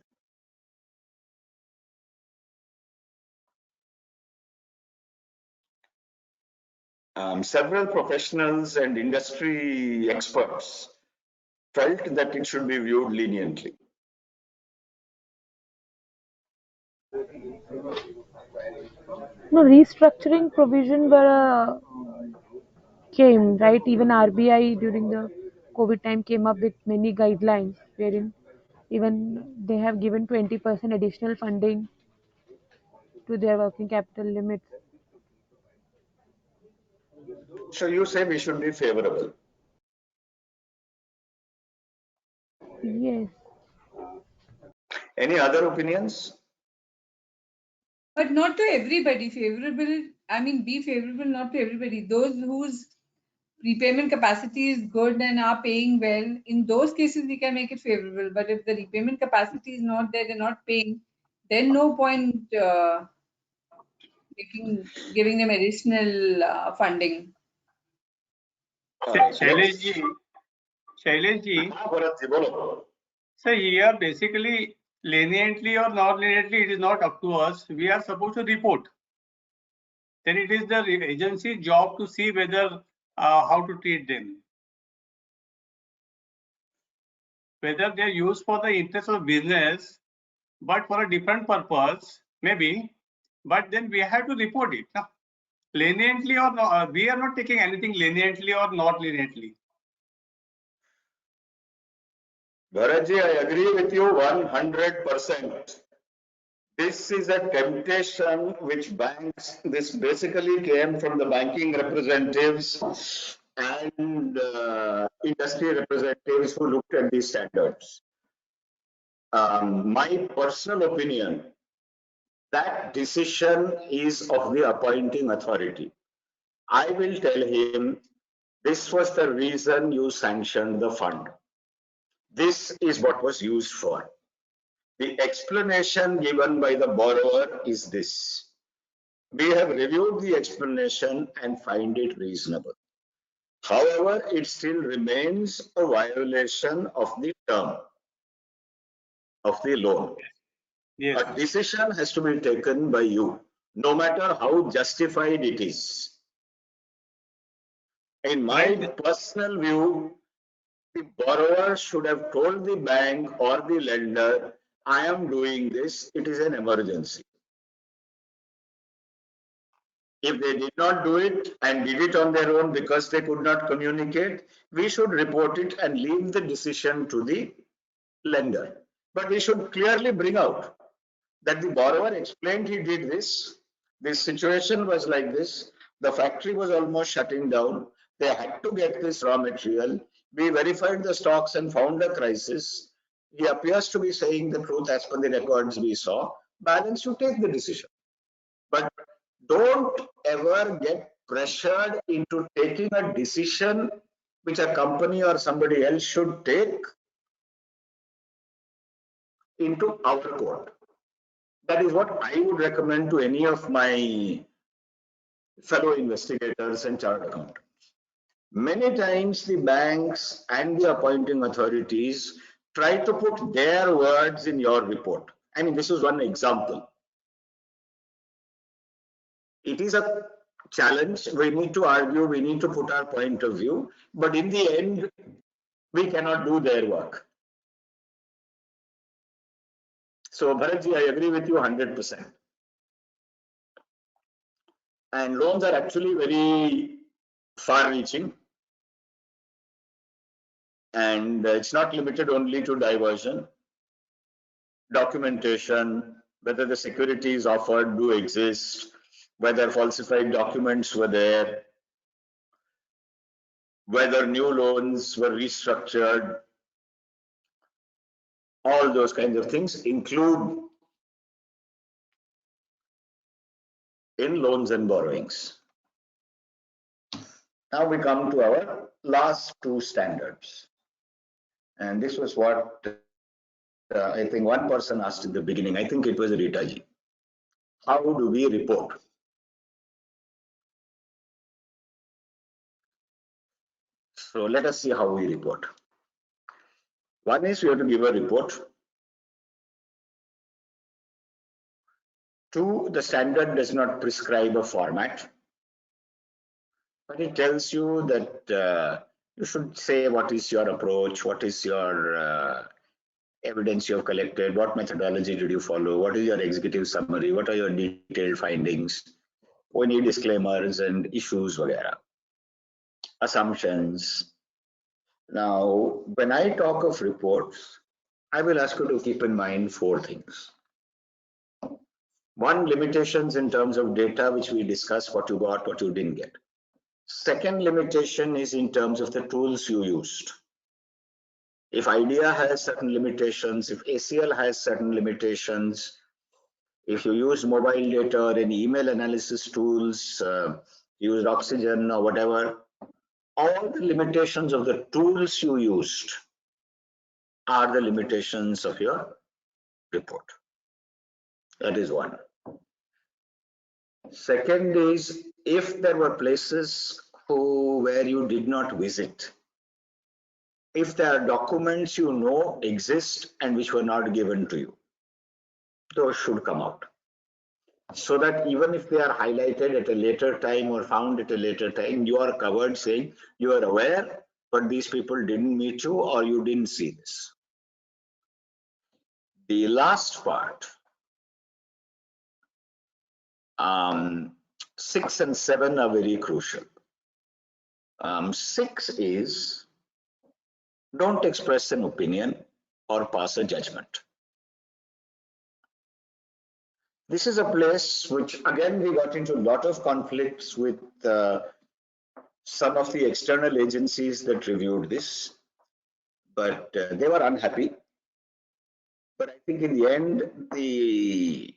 Speaker 2: Several professionals and industry experts felt that it should be viewed leniently.
Speaker 6: No, restructuring provision came, right? Even RBI during the COVID time came up with many guidelines wherein Even they have given 20% additional funding to their working capital limits.
Speaker 2: So you say we should be favorable.
Speaker 6: Yes.
Speaker 2: Any other opinions?
Speaker 3: But not to everybody. Favorable, I mean, be favorable not to everybody. Those whose repayment capacity is good and are paying well, in those cases we can make it favorable. But if the repayment capacity is not there, they're not paying, then no point giving them additional funding.
Speaker 11: Sailesh ji, so here basically leniently or not leniently, it is not up to us. We are supposed to report. Then it is the agency job to see whether how to treat them. Whether they are used for the interest of business, but for a different purpose, maybe. But then we have to report it. No? Leniently or not, we are not taking anything leniently or not leniently.
Speaker 2: Bharatji, I agree with you 100%. This is a temptation which banks, this basically came from the banking representatives and industry representatives who looked at these standards. My personal opinion, that decision is of the appointing authority. I will tell him, this was the reason you sanctioned the fund. This is what was used for. The explanation given by the borrower is this. We have reviewed the explanation and find it reasonable. However, it still remains a violation of the term of the loan. Yes. A decision has to be taken by you, no matter how justified it is. In my personal view, the borrower should have told the bank or the lender, I am doing this, it is an emergency. If they did not do it and did it on their own because they could not communicate, we should report it and leave the decision to the lender. But we should clearly bring out that the borrower explained he did this situation was like this, the factory was almost shutting down, they had to get this raw material, we verified the stocks and found a crisis, he appears to be saying the truth as per the records we saw, balance you take the decision. But don't ever get pressured into taking a decision which a company or somebody else should take into our court. That is what I would recommend to any of my fellow investigators and chartered accountants. Many times the banks and the appointing authorities try to put their words in your report. I mean, this is one example. It is a challenge. We need to argue, we need to put our point of view, but in the end, we cannot do their work. So, Bharatji, I agree with you 100%. And loans are actually very far-reaching. And it's not limited only to diversion. Documentation, whether the securities offered do exist, whether falsified documents were there, whether new loans were restructured, all those kinds of things include in loans and borrowings. Now we come to our last two standards. And this was what I think one person asked in the beginning. I think it was Ritaji. How do we report? So let us see how we report. One is we have to give a report. Two, the standard does not prescribe a format, but it tells you that you should say what is your approach, what is your evidence you have collected, what methodology did you follow, what is your executive summary, what are your detailed findings, any disclaimers and issues, whatever, assumptions. Now, when I talk of reports, I will ask you to keep in mind 4 things. One, limitations in terms of data, which we discussed, what you got, what you didn't get. Second limitation is in terms of the tools you used. If IDEA has certain limitations, if ACL has certain limitations, if you use mobile data or any email analysis tools, use Oxygen or whatever, all the limitations of the tools you used are the limitations of your report. That is one. Second is, if there were places where you did not visit, if there are documents you know exist and which were not given to you, those should come out. So that even if they are highlighted at a later time or found at a later time, you are covered saying you are aware, but these people didn't meet you or you didn't see this. The last part, 6 and 7 are very crucial. 6 is, don't express an opinion or pass a judgment. This is a place which, again, we got into a lot of conflicts with some of the external agencies that reviewed this, but they were unhappy. But I think in the end, the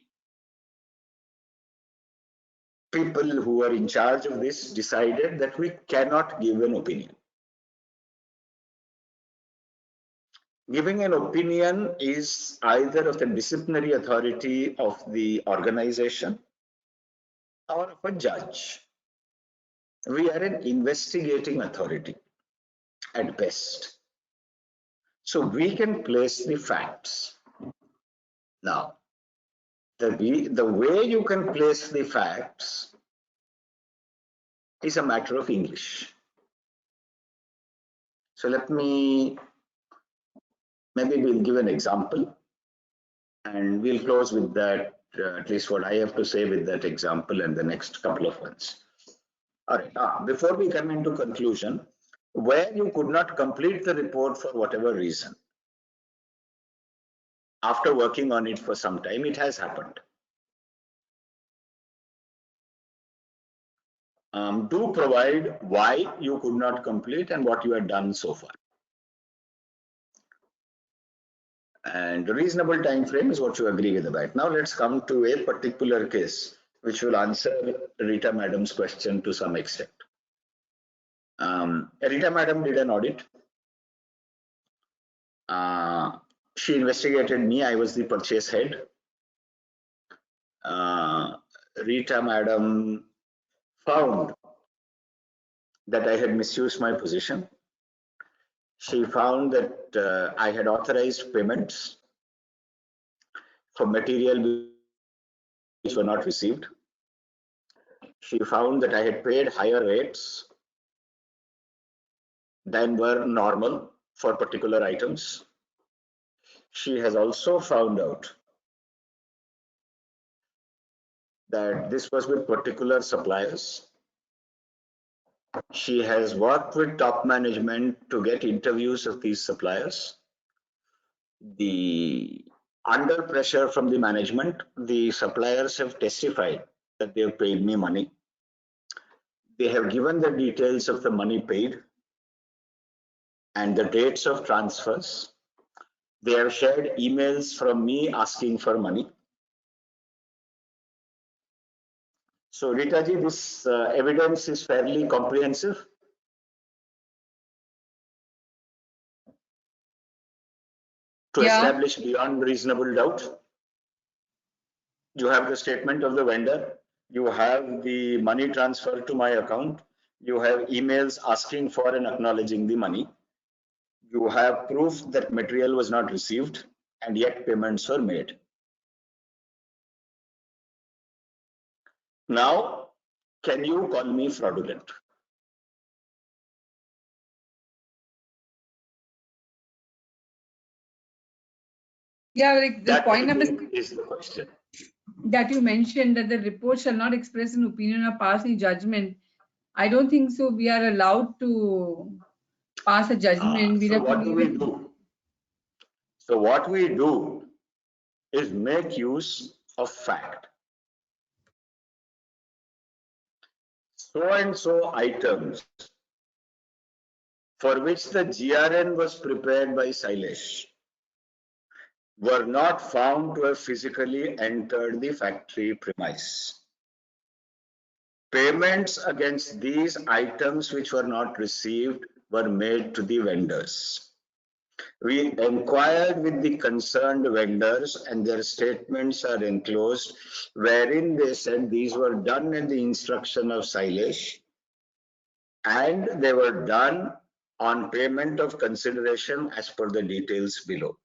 Speaker 2: people who were in charge of this decided that we cannot give an opinion. Giving an opinion is either of the disciplinary authority of the organization or of a judge. We are an investigating authority at best. So we can place the facts. Now, the way you can place the facts is a matter of English. So maybe we'll give an example and we'll close with that, at least what I have to say with that example and the next couple of ones. All right, before we come into conclusion, where you could not complete the report for whatever reason, after working on it for some time, it has happened. Do provide why you could not complete and what you have done so far. And a reasonable time frame is what you agree with about. Now let's come to a particular case which will answer Rita Madam's question to some extent. Rita Madam did an audit. She investigated me. I was the purchase head. Rita Madam found that I had misused my position. She found that I had authorized payments for material which were not received. She found that I had paid higher rates than were normal for particular items. She has also found out that this was with particular suppliers. She has worked with top management to get interviews of these suppliers. Under pressure from the management, the suppliers have testified that they have paid me money. They have given the details of the money paid and the dates of transfers. They have shared emails from me asking for money. So Rita ji, this evidence is fairly comprehensive. To establish beyond reasonable doubt. You have the statement of the vendor. You have the money transferred to my account. You have emails asking for and acknowledging the money. You have proof that material was not received and yet payments were made. Now, can you call me fraudulent?
Speaker 3: Yeah, like the point number 6
Speaker 2: is the question.
Speaker 3: That you mentioned, that the report shall not express an opinion or pass any judgment. I don't think so. We are allowed to pass a judgment.
Speaker 2: So what do we do? So what we do is make use of fact. So and so items for which the GRN was prepared by Sailesh were not found to have physically entered the factory premise. Payments against these items which were not received were made to the vendors. We inquired with the concerned vendors and their statements are enclosed, wherein they said these were done at the instruction of Sailesh and they were done on payment of consideration as per the details below.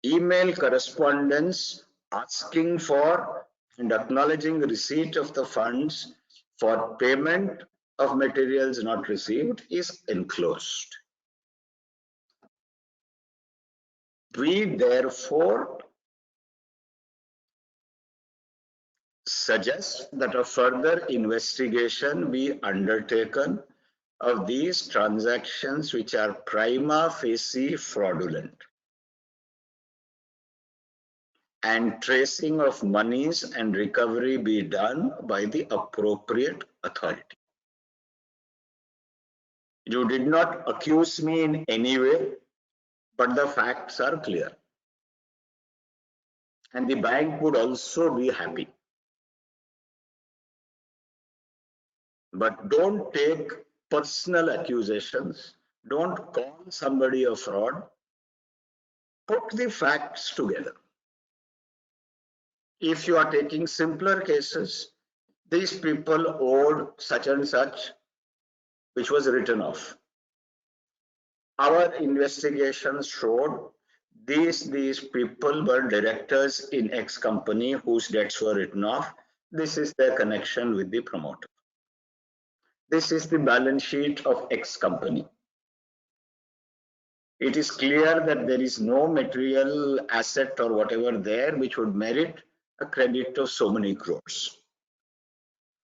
Speaker 2: Email correspondence asking for and acknowledging receipt of the funds for payment of materials not received is enclosed. We therefore suggest that a further investigation be undertaken of these transactions which are prima facie fraudulent and tracing of monies and recovery be done by the appropriate authority. You did not accuse me in any way, but the facts are clear. And the bank would also be happy. But don't take personal accusations. Don't call somebody a fraud. Put the facts together. If you are taking simpler cases, these people owed such and such, which was written off. Our investigations showed these people were directors in X company whose debts were written off. This is their connection with the promoter. This is the balance sheet of X company. It is clear that there is no material asset or whatever there which would merit a credit of so many crores.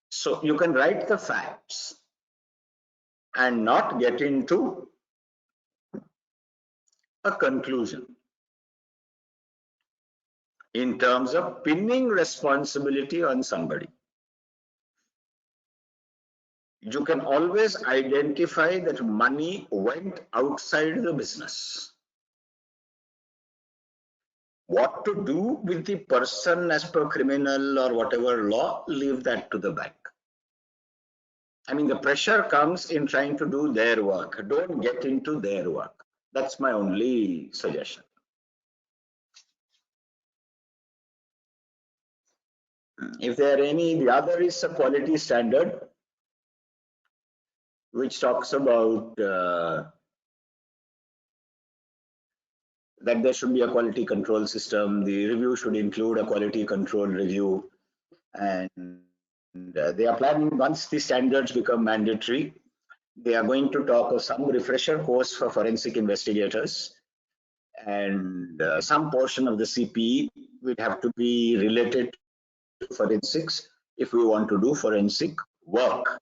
Speaker 2: So you can write the facts and not get into a conclusion in terms of pinning responsibility on somebody. You can always identify that money went outside the business. What to do with the person as per criminal or whatever law, leave that to the bank. I mean, the pressure comes in trying to do their work. Don't get into their work. That's my only suggestion. If there are any, the other is a quality standard, which talks about that there should be a quality control system. The review should include a quality control review. And they are planning, once the standards become mandatory, they are going to talk of some refresher course for forensic investigators. And some portion of the CPE will have to be related to forensics if we want to do forensic work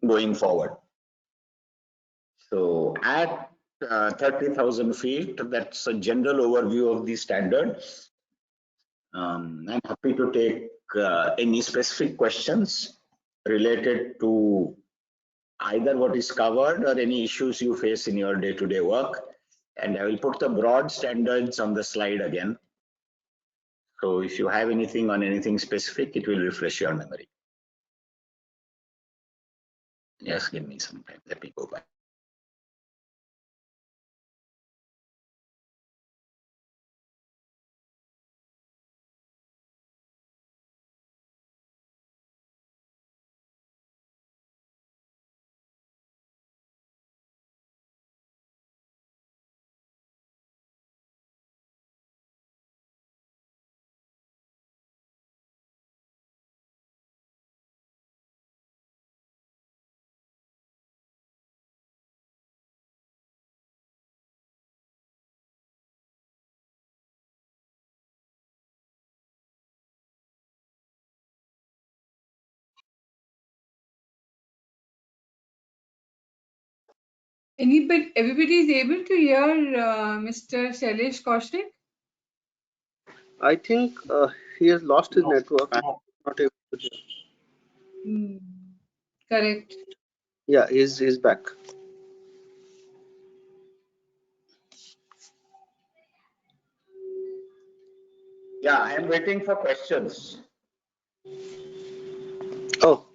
Speaker 2: going forward. So at 30,000 feet, that's a general overview of the standards. I'm happy to take any specific questions related to either what is covered or any issues you face in your day-to-day work. And I will put the broad standards on the slide again. So if you have anything on anything specific, it will refresh your memory. Yes, give me some time. Let me go back.
Speaker 3: Everybody is able to hear Mr. Sailesh Cousik?
Speaker 8: I think he has lost his network. I'm not able to hear.
Speaker 3: Correct.
Speaker 8: Yeah, he's back.
Speaker 2: Yeah, I am waiting for questions.
Speaker 8: Oh.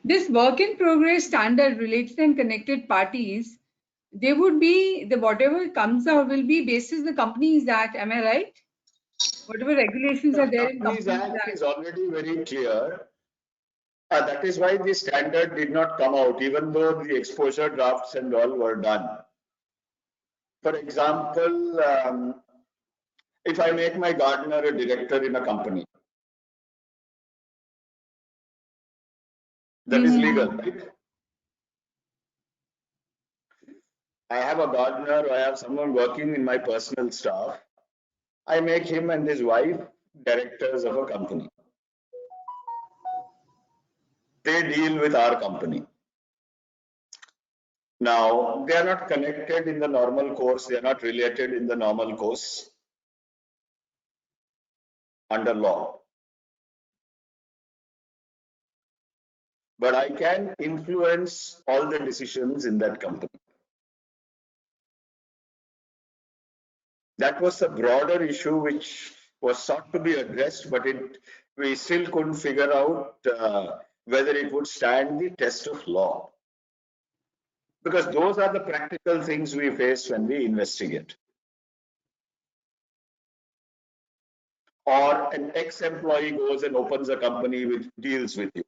Speaker 3: This work in progress standard related and connected parties, they would be, whatever comes out will be basis the Companies Act, am I right? Whatever regulations are there in
Speaker 2: Companies Act is already very clear. That is why the standard did not come out, even though the exposure drafts and all were done. For example, if I make my gardener a director in a company, that is legal, right? I have a gardener, or I have someone working in my personal staff. I make him and his wife directors of a company. They deal with our company. Now, they are not connected in the normal course. They are not related in the normal course under law. But I can influence all the decisions in that company. That was a broader issue which was sought to be addressed, but we still couldn't figure out whether it would stand the test of law. Because those are the practical things we face when we investigate. Or an ex-employee goes and opens a company with deals with you.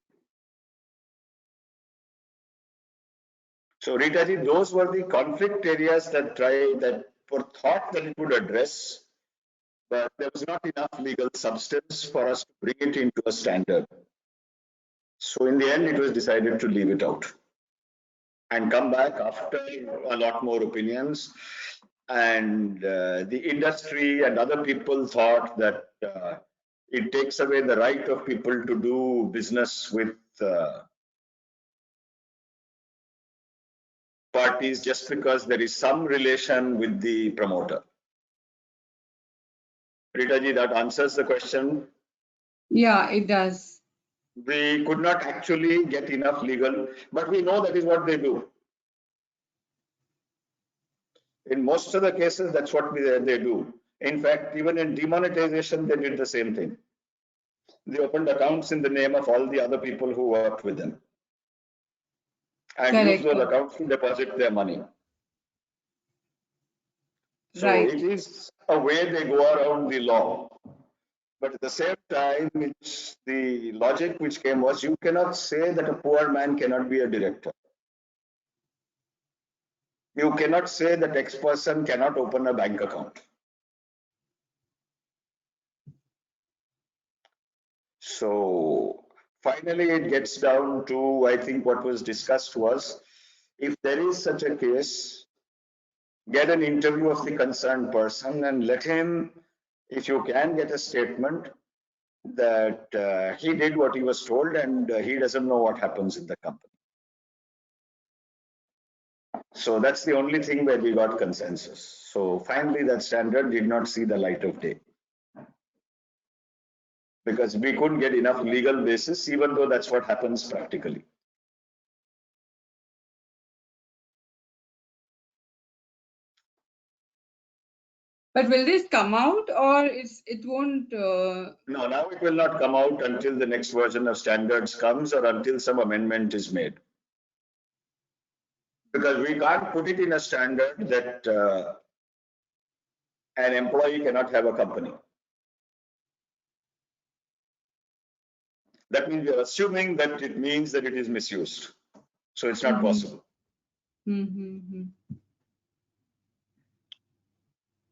Speaker 2: So Ritaji, those were the conflict areas that were thought that it would address, but there was not enough legal substance for us to bring it into a standard. So in the end, it was decided to leave it out and come back after a lot more opinions. And the industry and other people thought that it takes away the right of people to do business with parties just because there is some relation with the promoter. Ritaji, that answers the question.
Speaker 3: Yeah, it does.
Speaker 2: We could not actually get enough legal, but we know that is what they do. In most of the cases, that's what they do. In fact, even in demonetization, they did the same thing. They opened accounts in the name of all the other people who worked with them and used those accounts to deposit their money. So it is a way they go around the law. But at the same time, the logic which came was you cannot say that a poor man cannot be a director. You cannot say that X person cannot open a bank account. So finally, it gets down to, I think what was discussed was, if there is such a case, get an interview of the concerned person and let him, if you can, get a statement that he did what he was told and he doesn't know what happens in the company. So that's the only thing where we got consensus. So finally, that standard did not see the light of day because we couldn't get enough legal basis, even though that's what happens practically.
Speaker 3: But will this come out or it won't?
Speaker 2: No, now it will not come out until the next version of standards comes or until some amendment is made. Because we can't put it in a standard that an employee cannot have a company. That means we are assuming that it means that it is misused. So it's not possible.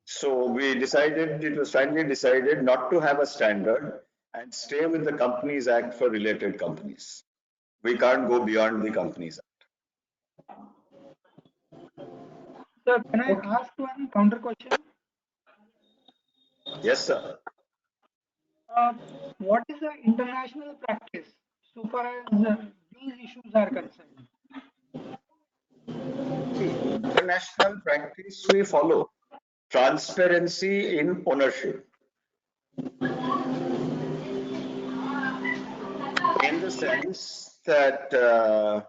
Speaker 2: So we decided, it was finally decided not to have a standard and stay with the Companies Act for related companies. We can't go beyond the Companies Act.
Speaker 4: Sir, can I ask one counter question?
Speaker 2: Yes, sir.
Speaker 4: What is the international practice so far as these issues are concerned?
Speaker 2: See, international practice we follow transparency in ownership. In the sense that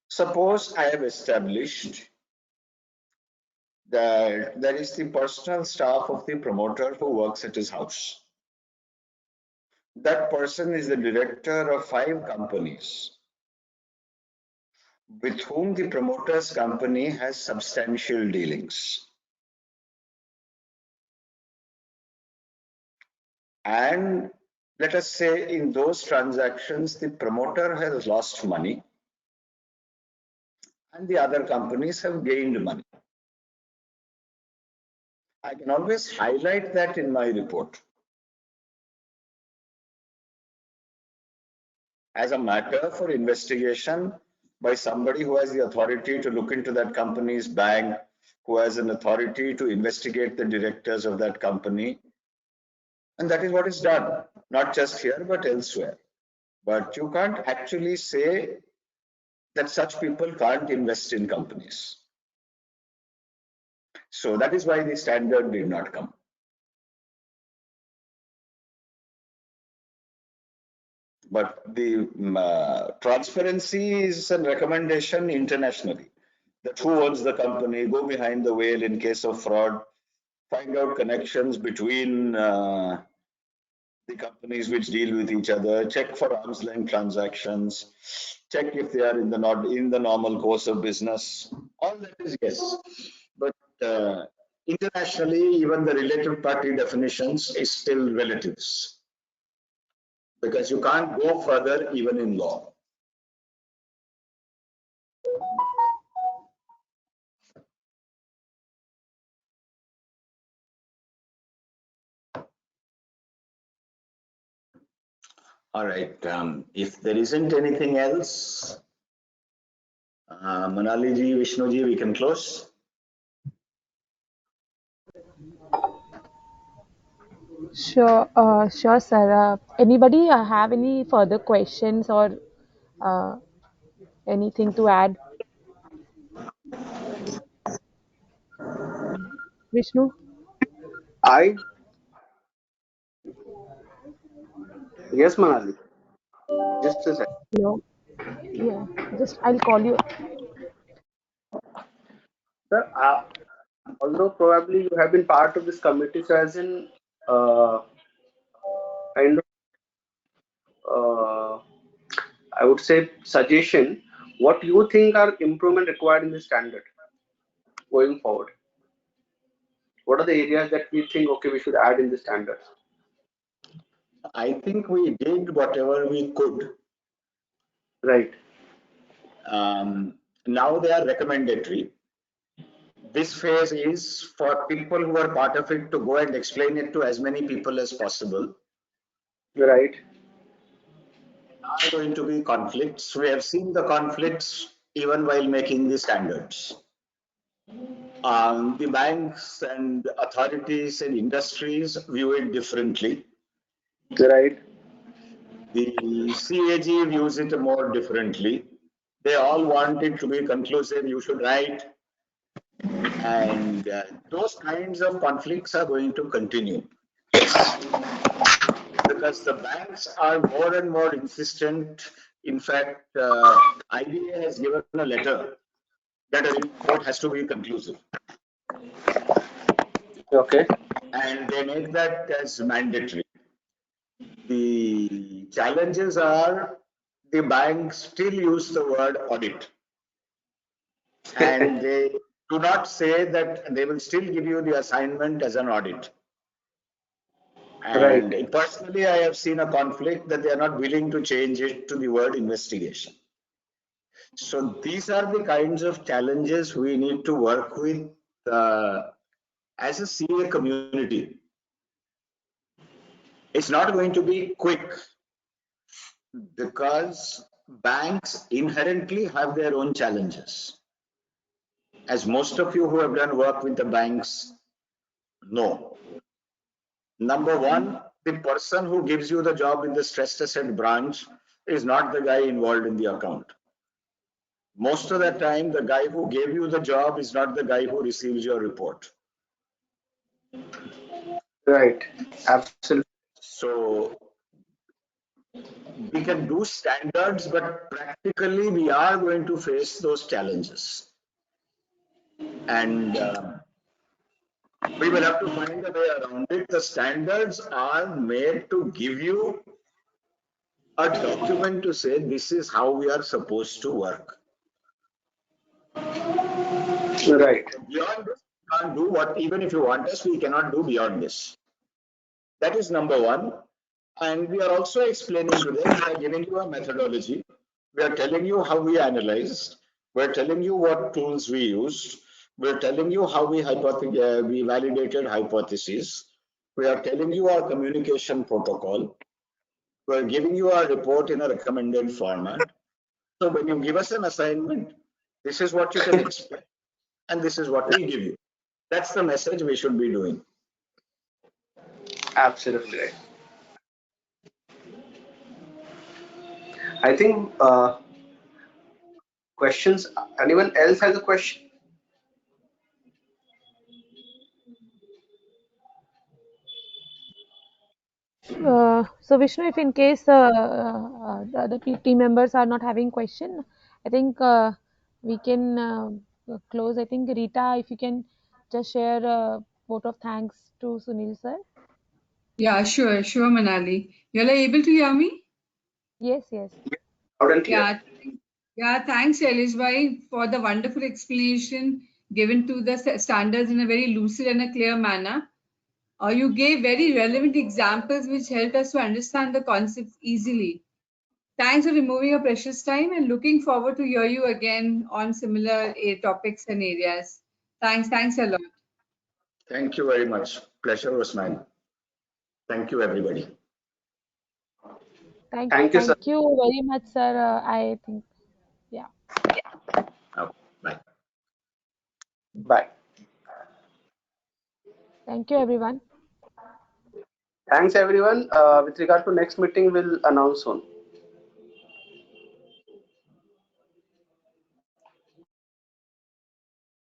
Speaker 2: suppose I have established that there is the personal staff of the promoter who works at his house. That person is the director of 5 companies with whom the promoter's company has substantial dealings. And let us say in those transactions, the promoter has lost money and the other companies have gained money. I can always highlight that in my report as a matter for investigation by somebody who has the authority to look into that company's bank, who has an authority to investigate the directors of that company. And that is what is done, not just here, but elsewhere. But you can't actually say that such people can't invest in companies. So that is why the standard did not come. But the transparency is a recommendation internationally that who owns the company, go behind the veil in case of fraud, find out connections between the companies which deal with each other, check for arm's length transactions, check if they are in the normal course of business. All that is yes, but internationally, even the related party definitions is still relatives because you can't go further even in law. All right. If there isn't anything else, Manali ji, Vishnu ji, we can close.
Speaker 6: Sure, sir. Anybody have any further questions or uh, anything to add? Vishnu?
Speaker 8: Yes, Manali. Just a second.
Speaker 6: No. Yeah. Just I'll call you.
Speaker 8: Sir, although probably you have been part of this committee, so as in kind of I would say suggestion, what you think are improvement required in the standard going forward? What are the areas that we think, okay, we should add in the standard?
Speaker 2: I think we did whatever we could.
Speaker 8: Right.
Speaker 2: Now they are recommendatory. This phase is for people who are part of it to go and explain it to as many people as possible.
Speaker 8: Right.
Speaker 2: There are going to be conflicts. We have seen the conflicts even while making the standards. The banks and authorities and industries view it differently.
Speaker 8: Right.
Speaker 2: The CAG views it more differently. They all want it to be conclusive. You should write. And those kinds of conflicts are going to continue because the banks are more and more insistent. In fact, IBA has given a letter that a report has to be conclusive.
Speaker 8: Okay.
Speaker 2: And they make that as mandatory. The challenges are the banks still use the word audit. And they do not say that they will still give you the assignment as an audit. And
Speaker 8: Right.
Speaker 2: personally, I have seen a conflict that they are not willing to change it to the word investigation. So these are the kinds of challenges we need to work with as a CA community. It's not going to be quick because banks inherently have their own challenges. as most of you who have done work with the banks know. Number one, the person who gives you the job in the stressed asset branch is not the guy involved in the account. Most of the time, the guy who gave you the job is not the guy who receives your report.
Speaker 8: Right. Absolutely.
Speaker 2: So we can do standards, but practically we are going to face those challenges. And we will have to find a way around it. The standards are made to give you a document to say this is how we are supposed to work.
Speaker 8: Right.
Speaker 2: Beyond this, we can't do what, even if you want us, we cannot do beyond this. That is number one. And we are also explaining to them by giving you a methodology. We are telling you how we analyzed. We're telling you what tools we used. We're telling you how we validated hypotheses. We are telling you our communication protocol. We're giving you our report in a recommended format. So when you give us an assignment, this is what you can expect, and this is what we give you. That's the message we should be doing.
Speaker 8: Absolutely right. I think questions. Anyone else has a question?
Speaker 6: So Vishnu, if in case the other team members are not having question, I think we can close. I think Rita, if you can just share a vote of thanks to Sunil sir.
Speaker 3: Yeah, sure, Manali. You all are able to hear me?
Speaker 6: Yes, yes.
Speaker 8: Loud and clear.
Speaker 3: Yeah, thanks, Sailesh bhai, for the wonderful explanation given to the standards in a very lucid and a clear manner. You gave very relevant examples which helped us to understand the concepts easily. Thanks for removing your precious time and looking forward to hear you again on similar topics and areas. Thanks a lot.
Speaker 2: Thank you very much. Pleasure was mine. Thank you, everybody.
Speaker 6: Thank
Speaker 8: you, sir.
Speaker 6: you very much, sir. I think, yeah.
Speaker 2: Oh, bye.
Speaker 8: Bye.
Speaker 6: Thank you, everyone.
Speaker 8: Thanks, everyone. With regard to next meeting, we'll announce soon.